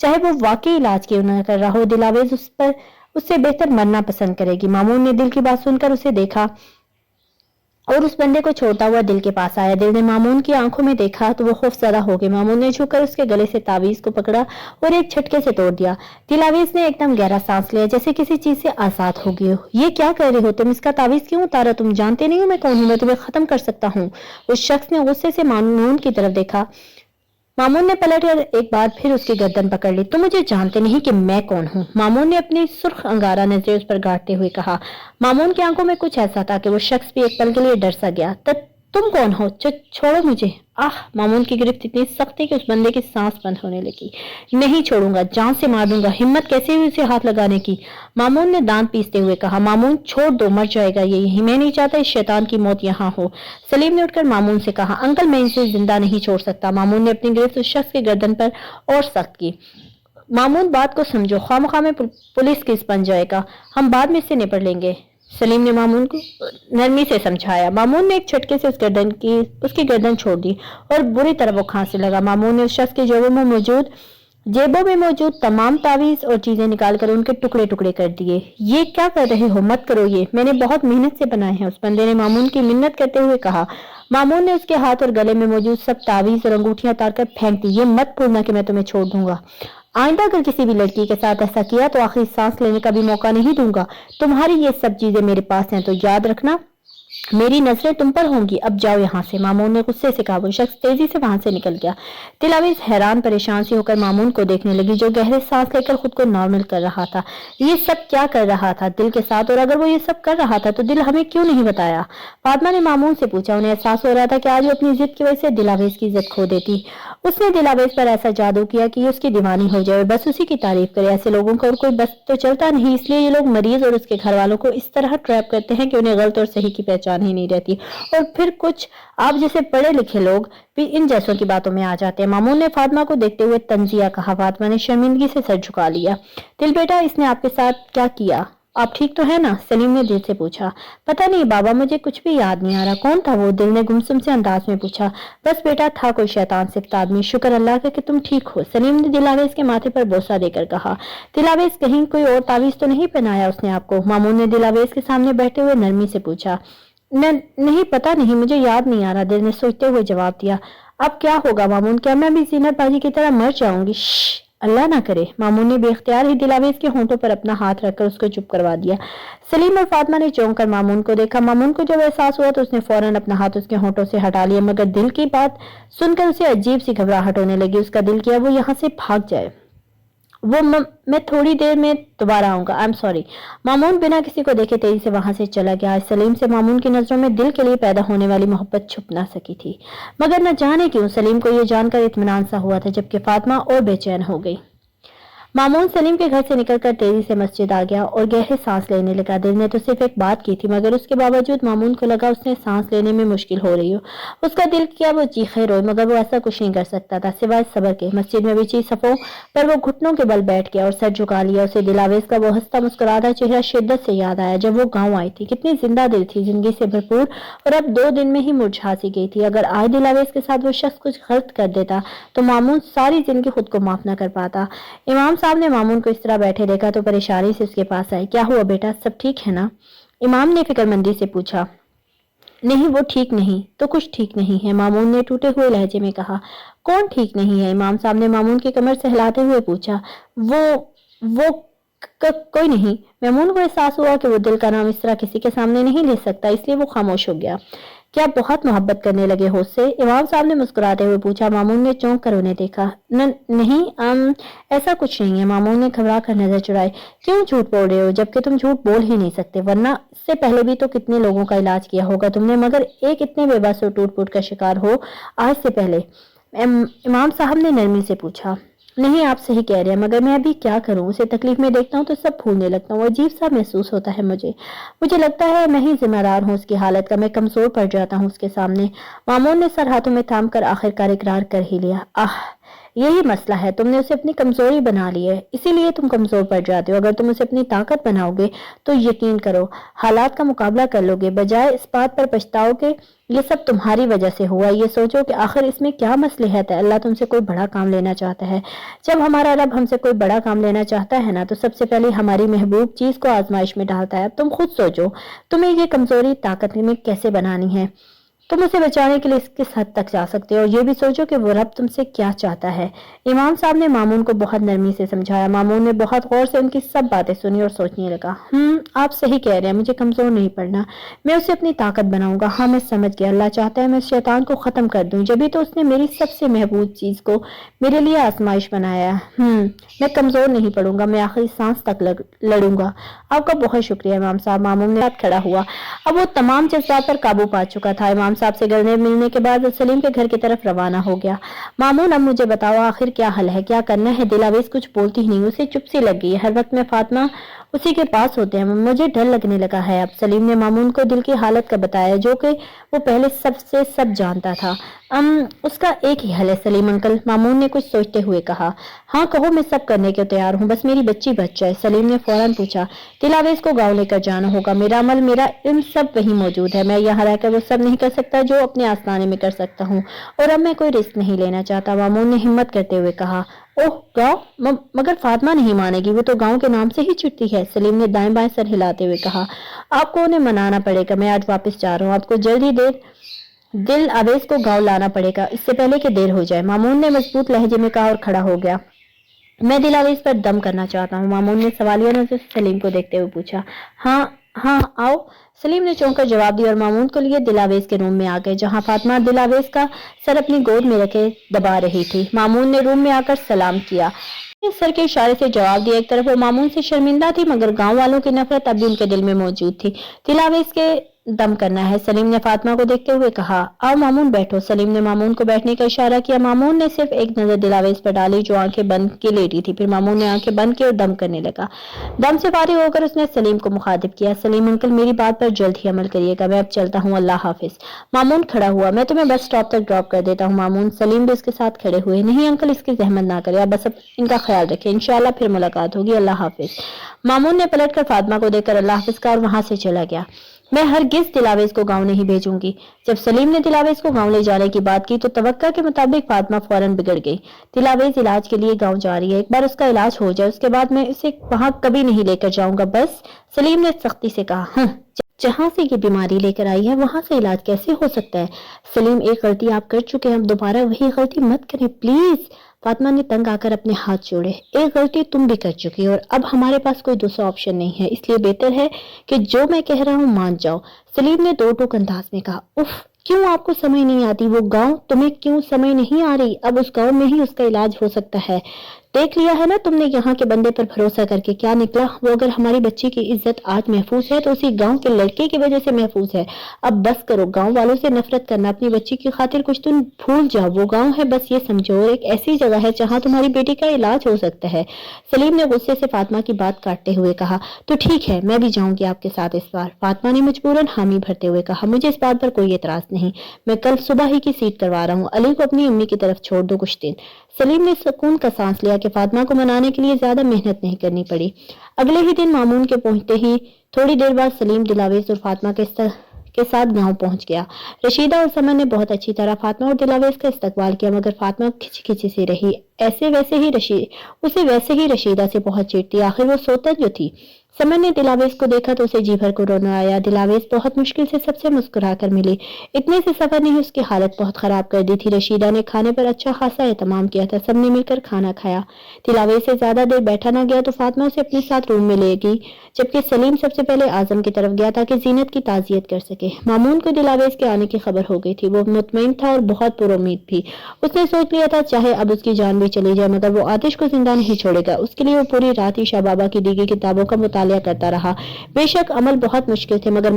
चाहे वो वाकई इलाज क्यों न कर रहा हो, दिलावेज उससे बेहतर मरना पसंद करेगी। मामून ने दिल की बात सुनकर उसे देखा और उस बंदे को छोड़ता हुआ दिल के पास आया। दिल ने मामून की आंखों में देखा तो वो खौफजदा हो गई। मामून ने झुककर उसके गले से तावीज को पकड़ा और एक झटके से तोड़ दिया। दिलावेज ने एकदम गहरा सांस लिया, जैसे किसी चीज से आजाद हो गई हो। ये क्या कर रहे हो तुम? इसका तावीज क्यों उतारा? तुम जानते नहीं हो मैं कौन हूं? मैं तुम्हें खत्म कर सकता हूँ। उस शख्स ने गुस्से से मामून की तरफ देखा। مامون نے پلٹ کر ایک بار پھر اس کی گردن پکڑ لی. تم مجھے جانتے نہیں کہ میں کون ہوں؟ مامون نے اپنی سرخ انگارہ نظریں اس پر گاڑتے ہوئے کہا. مامون کی آنکھوں میں کچھ ایسا تھا کہ وہ شخص بھی ایک پل کے لیے ڈر سا گیا. تم کون ہو؟ چھوڑو مجھے. مامون کی گرفت اتنی سخت تھی کہ اس بندے کی سانس بند ہونے لگی. نہیں چھوڑوں گا، جان سے مار دوں گا. ہمت کیسے ہوئی اسے ہاتھ لگانے کی؟ مامون نے دانت پیستے ہوئے کہا. مامون چھوڑ دو، مر جائے گا یہ یہیں. میں نہیں چاہتا اس شیطان کی موت یہاں ہو. سلیم نے اٹھ کر مامون سے کہا. انکل میں اسے زندہ نہیں چھوڑ سکتا. مامون نے اپنی گرفت اس شخص کے گردن پر اور سخت کی. مامون بات کو سمجھو، خواہ مخواہ میں پولیس کیس بن جائے گا. ہم بعد میں اسے نپٹ لیں گے. سلیم نے مامون کو نرمی سے سمجھایا. مامون نے ایک جھٹکے سے اس کی گردن چھوڑ دی اور بری طرح وہ کھانسنے لگا. مامون نے اس شخص کی جیبوں میں موجود تمام تعویذ اور چیزیں نکال کر ان کے ٹکڑے ٹکڑے کر دیے. یہ کیا کر رہے ہو؟ مت کرو یہ، میں نے بہت محنت سے بنائے ہیں. اس بندے نے مامون کی منت کرتے ہوئے کہا. مامون نے اس کے ہاتھ اور گلے میں موجود سب تعویذ اور انگوٹھیاں اتار کر پھینک دی. یہ مت بھولنا کہ میں تمہیں چھوڑ دوں گا. آئندہ اگر کسی بھی لڑکی کے ساتھ ایسا کیا تو آخری سانس لینے کا بھی موقع نہیں دوں گا. تمہاری یہ سب چیزیں میرے پاس ہیں تو یاد رکھنا میری نظریں تم پر ہوں گی. اب جاؤ یہاں سے. مامون نے غصے سے کہا. وہ شخص تیزی سے وہاں سے نکل گیا. دلاویز حیران پریشان سی ہو کر مامون کو دیکھنے لگی جو گہرے سانس لے کر خود کو نارمل کر رہا تھا. یہ سب کیا کر رہا تھا دل کے ساتھ؟ اور اگر وہ یہ سب کر رہا تھا تو دل ہمیں کیوں نہیں بتایا؟ فاطمہ نے مامون سے پوچھا. انہیں احساس ہو رہا تھا کہ آج وہ اپنی ضد کی وجہ سے دلاویز کی عزت کھو دیتی. اس نے دلاویز پر ایسا جادو کیا کہ یہ اس کی دیوانی ہو جائے، بس اسی کی تعریف کرے. ایسے لوگوں کو اور کوئی بس تو چلتا نہیں، اس لیے یہ لوگ مریض اور اس کے گھر والوں کو اس طرح ٹریپ کرتے ہیں کہ انہیں غلط اور صحیح کی پہچان ہی نہیں رہتی. اور پھر کچھ آپ جیسے پڑھے لکھے لوگ بھی ان جیسوں کی باتوں میں آ جاتے ہیں. مامون نے فاطمہ کو دیکھتے ہوئے تنزیہ کہا. فاطمہ نے شرمندگی سے سر جھکا لیا. دل بیٹا، اس نے آپ کے ساتھ کیا کیا؟ آپ ٹھیک تو ہے نا؟ سلیم نے دل سے پوچھا. پتہ نہیں بابا، مجھے کچھ بھی یاد نہیں آ رہا. کون تھا وہ؟ دل نے گمسم سے انداز میں پوچھا. بس بیٹا تھا کوئی شیطان صفت آدمی. شکر اللہ کا کہ تم ٹھیک ہو. سلیم نے دلاویز کے ماتھے پر بوسہ دے کر کہا. دلاویز کہیں کوئی اور تعویذ تو نہیں پہنایا اس نے آپ کو؟ مامون نے دلاویز کے سامنے بیٹھے ہوئے نرمی سے پوچھا. نہیں پتا نہیں، مجھے یاد نہیں آ رہا. دل نے سوچتے ہوئے جواب دیا. اب کیا ہوگا مامون؟ کیا میں بھی زینت باجی کی طرح مر جاؤں گی؟ اللہ نہ کرے. مامون نے بے اختیار ہی دلاویز کے ہونٹوں پر اپنا ہاتھ رکھ کر اس کو چپ کروا دیا. سلیم اور فاطمہ نے چونک کر مامون کو دیکھا. مامون کو جب احساس ہوا تو اس نے فوراً اپنا ہاتھ اس کے ہونٹوں سے ہٹا لیا، مگر دل کی بات سن کر اسے عجیب سی گھبراہٹ ہونے لگی. اس کا دل کیا وہ یہاں سے بھاگ جائے. میں تھوڑی دیر میں دوبارہ آؤں گا. I'm sorry. مامون بنا کسی کو دیکھے تیزی سے وہاں سے چلا گیا. سلیم سے مامون کی نظروں میں دل کے لیے پیدا ہونے والی محبت چھپ نہ سکی تھی، مگر نہ جانے کیوں سلیم کو یہ جان کر اطمینان سا ہوا تھا، جبکہ فاطمہ اور بے چین ہو گئی. مامون سلیم کے گھر سے نکل کر تیزی سے مسجد آ گیا اور گہرے سانس لینے لگا. دل نے تو صرف ایک بات کی تھی، مگر اس کے باوجود مامون کو لگا اس نے سانس لینے میں مشکل ہو رہی ہو. اس کا دل کیا وہ چیخے روئے، مگر وہ ایسا کچھ نہیں کر سکتا تھا سوائے صبر کے. مسجد میں بچھی صفوں پر وہ گھٹنوں کے بل بیٹھ گیا اور سر جھکا لیا. اسے دلاویز کا وہ ہنستا مسکراتا چہرہ شدت سے یاد آیا جب وہ گاؤں آئی تھی. کتنی زندہ دل تھی، زندگی سے بھرپور، اور اب 2 دن میں ہی مرجھا سی گئی تھی. اگر آج دلاویز کے ساتھ وہ شخص کچھ غلط کر دیتا تو مامون ساری زندگی خود کو معاف نہ کر پاتا. امام صاحب نے مامون کو اس طرح بیٹھے دیکھا تو پریشانی سے اس کے پاس آئے. کیا ہوا بیٹا، سب ٹھیک ہے نا؟ امام نے فکر مندی سے پوچھا. نہیں وہ ٹھیک نہیں تو کچھ ٹھیک نہیں ہے، مامون نے ٹوٹے ہوئے لہجے میں کہا. کون ٹھیک نہیں ہے؟ امام صاحب نے مامون کی کمر سے ہلاتے ہوئے پوچھا. وہ کوئی نہیں. مامون کو احساس ہوا کہ وہ دل کا نام اس طرح کسی کے سامنے نہیں لے سکتا، اس لیے وہ خاموش ہو گیا. کیا بہت محبت کرنے لگے ہو اس سے؟ امام صاحب نے مسکراتے ہوئے پوچھا. مامون نے چونک کر انہیں دیکھا. نہیں ایسا کچھ نہیں ہے. مامون نے گھبرا کر نظر چڑھائی. کیوں جھوٹ بول رہے ہو جبکہ تم جھوٹ بول ہی نہیں سکتے؟ ورنہ اس سے پہلے بھی تو کتنے لوگوں کا علاج کیا ہوگا تم نے، مگر ایک اتنے بے بس اور ٹوٹ پوٹ کا شکار ہو آج سے پہلے. امام صاحب نے نرمی سے پوچھا. نہیں آپ صحیح کہہ رہے ہیں، مگر میں ابھی کیا کروں؟ اسے تکلیف میں دیکھتا ہوں تو سب بھولنے لگتا ہوں. عجیب سا محسوس ہوتا ہے مجھے لگتا ہے میں ہی ذمہ دار ہوں اس کی حالت کا. میں کمزور پڑ جاتا ہوں اس کے سامنے. مامون نے سر ہاتھوں میں تھام کر آخرکار اقرار کر ہی لیا. یہی مسئلہ ہے، تم نے اسے اپنی کمزوری بنا لی ہے، اسی لیے تم کمزور پڑ جاتے ہو. اگر تم اسے اپنی طاقت بناؤ گے تو یقین کرو حالات کا مقابلہ کر لو گے، بجائے اس بات پر پچھتاؤ کہ یہ سب تمہاری وجہ سے ہوا. یہ سوچو کہ آخر اس میں کیا مصلحت ہے. اللہ تم سے کوئی بڑا کام لینا چاہتا ہے. جب ہمارا رب ہم سے کوئی بڑا کام لینا چاہتا ہے نا تو سب سے پہلے ہماری محبوب چیز کو آزمائش میں ڈالتا ہے. اب تم خود سوچو تمہیں یہ کمزوری طاقت میں کیسے بنانی ہے. तुम उसे बचाने के लिए किस हद तक जा सकते हो, और ये भी सोचो कि वो रब तुमसे क्या चाहता है। इमाम साहब ने मामून को बहुत नरमी से समझाया। मामून ने बहुत गौर से उनकी सब बातें सुनी और सोचने लगा। आप सही कह रहे हैं, मुझे कमजोर नहीं पड़ना, मैं उसे अपनी ताकत बनाऊंगा। हाँ, मैं समझ गया, अल्लाह चाहता है मैं शैतान को खत्म कर दूं, जब भी तो उसने मेरी सबसे महबूब चीज को मेरे लिए आजमाइश बनाया। मैं कमजोर नहीं पड़ूंगा, मैं आखिरी सांस तक लड़ूंगा। आपका बहुत शुक्रिया इमाम साहब। मामून ने खड़ा हुआ। अब वो तमाम जज्बात पर काबू पा चुका था। इमाम साहब से गले मिलने के बाद सलीम के घर की तरफ रवाना हो गया। मामून, अब मुझे बताओ आखिर क्या हल है, क्या करना है? दिलावेज कुछ बोलती ही नहीं, उसे चुप सी लग गई। हर वक्त में फातिमा उसी के पास होते हैं, मुझे डर लगने लगा है अब। सलीम ने मामून को दिल की हालत का बताया, जो कि वो पहले सबसे सब जानता था। उसका एक ही हल है सलीम अंकल, मामून ने कुछ सोचते हुए कहा। हाँ कहो, मैं सब करने के तैयार हूँ, बस मेरी बच्ची बच जाए। सलीम ने फौरन पूछा। दिलावेज को गाँव लेकर जाना होगा, मेरा अमल, मेरा इल्म सब वही मौजूद है। मैं यहाँ रहकर वो सब नहीं कर सकता जो अपने आस्थाने में कर सकता हूँ, और अब मैं कोई रिस्क नहीं लेना चाहता, मामून ने हिम्मत करते हुए कहा। ओह गाँव, मगर फातिमा नहीं मानेगी, वो तो गाँव के नाम से ही चिढ़ती है। सलीम ने दाएं बाएं सर हिलाते हुए कहा। आपको उन्हें मनाना पड़ेगा, मैं आज वापस जा रहा हूँ, आपको जल्दी दिल अवेज को गाँव लाना पड़ेगा, इससे पहले कि देर हो जाए, मामून ने मजबूत लहजे में कहा और खड़ा हो गया। मैं दिल अवेज पर दम करना चाहता हूँ, मामून ने सवालिया नजर से सलीम को देखते हुए पूछा। हाँ हाँ आओ, सलीम ने चौंक कर जवाब दिया और मामून को लिए दिलावेज के रूम में आ गए, जहां फातिमा दिलावेज का सर अपनी गोद में रखे दबा रही थी। मामून ने रूम में आकर सलाम किया, सर के इशारे से जवाब दिया। एक तरफ वो मामून से शर्मिंदा थी, मगर गांव वालों की नफरत अब भी उनके दिल में मौजूद थी। दिलावेज के दम करना है, सलीम ने फातिमा को देखते हुए कहा। आओ मामून बैठो, सलीम ने मामून को बैठने का इशारा किया। मामून ने सिर्फ एक नजर दिलावेज पर डाली, जो आंखें बंद की लेटी थी। फिर मामून ने आंखें बंद की और दम करने लगा। दम से फारिग होकर उसने सलीम को मुखातिब किया। सलीम अंकल, मेरी बात पर जल्द ही अमल करिएगा, मैं अब चलता हूँ, अल्लाह हाफिज। मामून खड़ा हुआ। मैं तुम्हें बस स्टॉप तक ड्रॉप कर देता हूँ मामून। सलीम भी उसके साथ खड़े हुए। नहीं अंकल, इसकी जहमत ना करे, आप बस अब इनका ख्याल रखें, इंशाल्लाह फिर मुलाकात होगी, अल्लाह हाफिज। मामून ने पलट कर फातिमा को देखकर अल्लाह हाफिज कहा और वहां से चला गया। मैं हरगिज दिलावेज को गांव नहीं भेजूंगी। जब सलीम ने दिलावेज को गांव ले जाने की बात की तो तवक्का के मुताबिक फातिमा फौरन बिगड़ गई। दिलावेज इलाज के लिए गांव जा रही है, एक बार उसका इलाज हो जाए उसके बाद मैं इसे वहां कभी नहीं लेकर जाऊंगा, बस, सलीम ने सख्ती से कहा। जहां से ये बीमारी लेकर आई है वहां से इलाज कैसे हो सकता है? सलीम, एक गलती आप कर चुके हैं, अब दोबारा वही गलती मत करें प्लीज। फातिमा ने तंग आकर अपने हाथ जोड़े। एक गलती तुम भी कर चुकी हो और अब हमारे पास कोई दूसरा ऑप्शन नहीं है, इसलिए बेहतर है कि जो मैं कह रहा हूँ मान जाओ। सलीम ने दो टूक अंदाज में कहा। उफ, क्यों आपको समझ नहीं आती? वो गांव तुम्हें क्यों समझ नहीं आ रही? अब उस गांव में ही उसका इलाज हो सकता है। देख लिया है ना तुमने यहाँ के बंदे पर भरोसा करके क्या निकला। वो अगर हमारी बच्ची की इज्जत आज महफूज है तो उसी गांव के लड़के की वजह से महफूज है। अब बस करो गांव वालों से नफरत करना, अपनी बच्ची की खातिर कुछ तुम भूल जाओ। वो गांव है बस, ये समझो, एक ऐसी जगह है जहाँ तुम्हारी बेटी का इलाज हो सकता है। सलीम ने गुस्से से फातिमा की बात काटते हुए कहा। तो ठीक है, मैं भी जाऊंगी आपके साथ इस बार। फातिमा ने मजबूरन हामी भरते हुए कहा। मुझे इस बात पर कोई एतराज नहीं, मैं कल सुबह ही की सीट करवा रहा हूँ। अली को अपनी अम्मी की तरफ छोड़ दो कुछ दिन। सलीम ने सुकून का सांस लिया कि फातिमा को मनाने के लिए ज्यादा मेहनत नहीं करनी पड़ी। अगले ही दिन मामून के पहुंचते ही थोड़ी देर बाद सलीम दिलावेज और फातिमा के साथ गांव पहुंच गया। रशीदा और समन ने बहुत अच्छी तरह फातिमा और दिलावेज का इस्तकबाल किया, मगर फातिमा खिची खिची सी रही। उसे वैसे ही रशीदा से बहुत चिढ़ती, आखिर वो सोतन जो थी। समन ने दिलावेज को देखा तो उसे जी भर को रोना आया। दिलावेज बहुत मुश्किल से सबसे मुस्कुरा कर मिली। इतने से सफर ने उसकी हालत बहुत खराब कर दी थी। रशीदा ने खाने पर अच्छा खासा एहतमाम किया था, सबने मिलकर खाना खाया। दिलावेज से ज्यादा देर बैठा ना गया तो फातिमा उसे अपने साथ रूम में ले गई, जबकि सलीम सबसे पहले आजम की तरफ गया ताकि जीनत की ताजियत कर सके। मामून को दिलावेज के आने की खबर हो गई थी। वो मुतमईन था और बहुत पुरुम्मीद भी। उसने सोच लिया था चाहे अब उसकी जान भी चली जाए मगर वो आतिश को जिंदा नहीं छोड़ेगा। उसके लिए वो पूरी रात ही शाह बाबा की दी गई किताबों का मुतालिया करता रहा। बेशक अमल बहुत मुश्किल थे मगर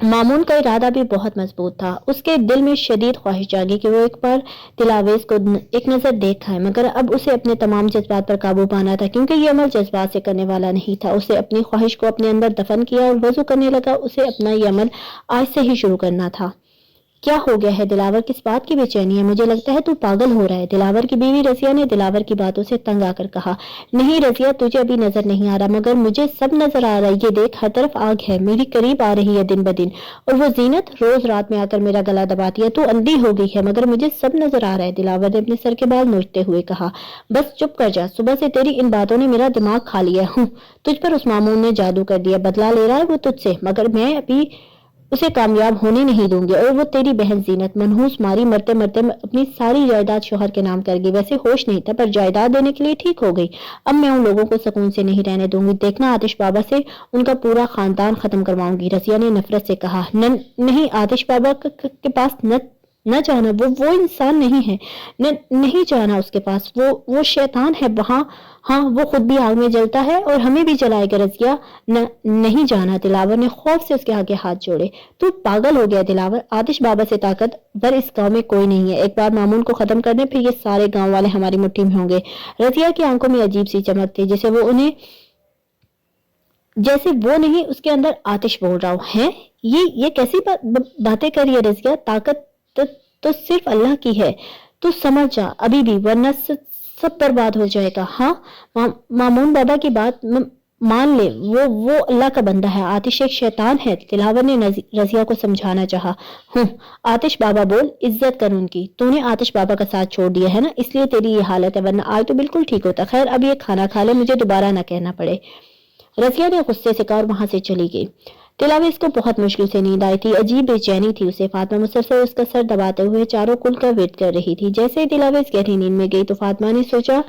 मामून का इरादा भी बहुत मजबूत था। उसके दिल में शदीद ख्वाहिश जागी कि वो एक बार दिलावेज को एक नजर देख आए, मगर अब उसे अपने तमाम जज्बात पर काबू पाना था, क्योंकि ये अमल जज्बात से करने वाला नहीं था। उसे अपनी ख्वाहिश को अपने अंदर दफन किया और वजू करने लगा। उसे अपना ये अमल आज से ही शुरू करना था। क्या हो गया है दिलावर, किस बात की बेचैनी है? मुझे लगता है तू पागल हो रहा है। दिलावर की बीवी रजिया ने दिलावर की बातों से तंग आकर कहा। नहीं रजिया, तुझे अभी नजर नहीं आ रहा मगर मुझे सब नजर आ रहा है। ये देख, हर तरफ आग है, मेरी करीब आ रही है दिन ब दिन। और वो जीनत रोज रात में आकर मेरा गला दबाती है। तू अंधी हो गई है मगर मुझे सब नजर आ रहा है। दिलावर ने अपने सर के बाल नोचते हुए कहा। बस चुप कर जा, सुबह से तेरी इन बातों ने मेरा दिमाग खा लिया। तुझ पर उस मामून ने जादू कर दिया, बदला ले रहा है वो तुझसे, मगर मैं अभी उसे कामयाब होने नहीं दूंगी और वो तेरी बहन जीनत मनहूस मारी मरते मरते अपनी सारी जायदाद शोहर के नाम कर गई। वैसे होश नहीं था पर जायदाद देने के लिए ठीक हो गई। अब मैं उन लोगों को सुकून से नहीं रहने दूंगी। देखना आतिश बाबा से उनका पूरा खानदान खत्म करवाऊंगी। रजिया ने नफरत से कहा। नहीं, आतिश बाबा के पास न जाना, वो इंसान नहीं है। नहीं जाना उसके पास, वो शैतान है वहां। हाँ, वो खुद भी आग में जलता है और हमें भी जलाएगा। रजिया, नहीं जाना। दिलावर ने खौफ से उसके आगे हाथ जोड़े। तू पागल हो गया दिलावर, आतिश बाबा से ताकतवर इस गांव में कोई नहीं है। एक बार मामून को खत्म करने, फिर ये सारे गांव वाले हमारी मुट्ठी में होंगे। रजिया की आंखों में अजीब सी चमक थी, जैसे वो नहीं उसके अंदर आतिश बोल रहा हो। है ये कैसी बातें कर रही है रजिया? ताकत तो सिर्फ अल्लाह की है, तू समझ जा अभी भी, वरना सब बर्बाद हो जाएगा। हाँ, मामून बाबा की बात मान ले, वो अल्लाह का बंदा है, आतिश एक शैतान है। दिलावर ने रजिया को समझाना चाहा। आतिश बाबा बोल, इज्जत कर उनकी। तूने आतिश बाबा का साथ छोड़ दिया है ना, इसलिए तेरी ये हालत है, वरना आज तो बिल्कुल ठीक होता। खैर, अब ये खाना खा ले, मुझे दोबारा ना कहना पड़े। रजिया ने गुस्से से कहा और वहां से चली गई। दिलावेश को बहुत मुश्किल से नींद आई थी, अजीब बेचैनी थी उसे। फातिमा मुसलसल उसका सर दबाते हुए चारों कुल का वेट कर रही थी। जैसे ही दिलावेश गहरी नींद में गई तो फातिमा ने सोचा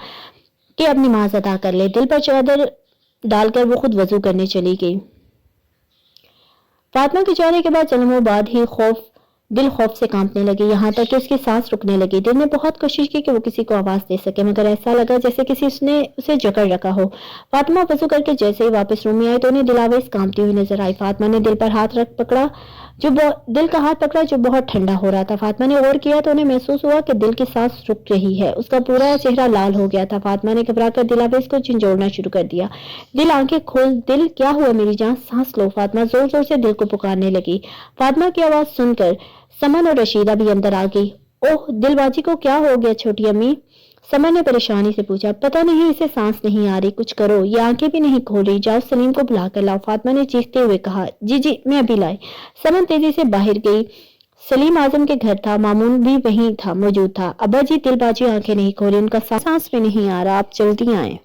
कि अब नमाज अदा कर ले। दिल पर चादर डालकर वो खुद वजू करने चली गई। फातिमा के जाने के बाद जन्मों बाद ही दिल खौफ से कांपने लगी, यहाँ तक कि उसकी सांस रुकने लगी। दिल ने बहुत कोशिश की कि वो किसी को आवाज दे सके, मगर ऐसा लगा जैसे किसी ने उसे जकड़ रखा हो। फातिमा वजू करके जैसे ही वापस रूम में आई तो उन्हें दिलावेश कांपती हुई नजर आई। फातिमा ने दिल का हाथ पकड़ा जो बहुत ठंडा हो रहा था। फातिमा ने गौर किया तो उन्हें महसूस हुआ कि दिल की सांस रुक रही है। उसका पूरा चेहरा लाल हो गया था। फातिमा ने घबराकर दिलावेश को झंझोड़ना शुरू कर दिया। दिल, आंखें खोल। दिल, क्या हुआ मेरी जान? सांस लो। फातिमा जोर जोर से दिल को पुकारने लगी। फातिमा की आवाज सुनकर समन और रशीदा भी अंदर आ गई। ओह, दिलबाजी को क्या हो गया छोटी अम्मी? समन ने परेशानी से पूछा। पता नहीं, इसे सांस नहीं आ रही, कुछ करो। ये आंखें भी नहीं खोल रही, जाओ सलीम को बुला कर लाओ। फातिमा ने चीखते हुए कहा। जी मैं अभी लाई। समन तेजी से बाहर गई। सलीम आजम के घर था, मामून भी वहीं था, मौजूद था। अब्बा जी, दिलबाजी आंखें नहीं खोली, उनका सांस में नहीं आ रहा, आप जल्दी आए।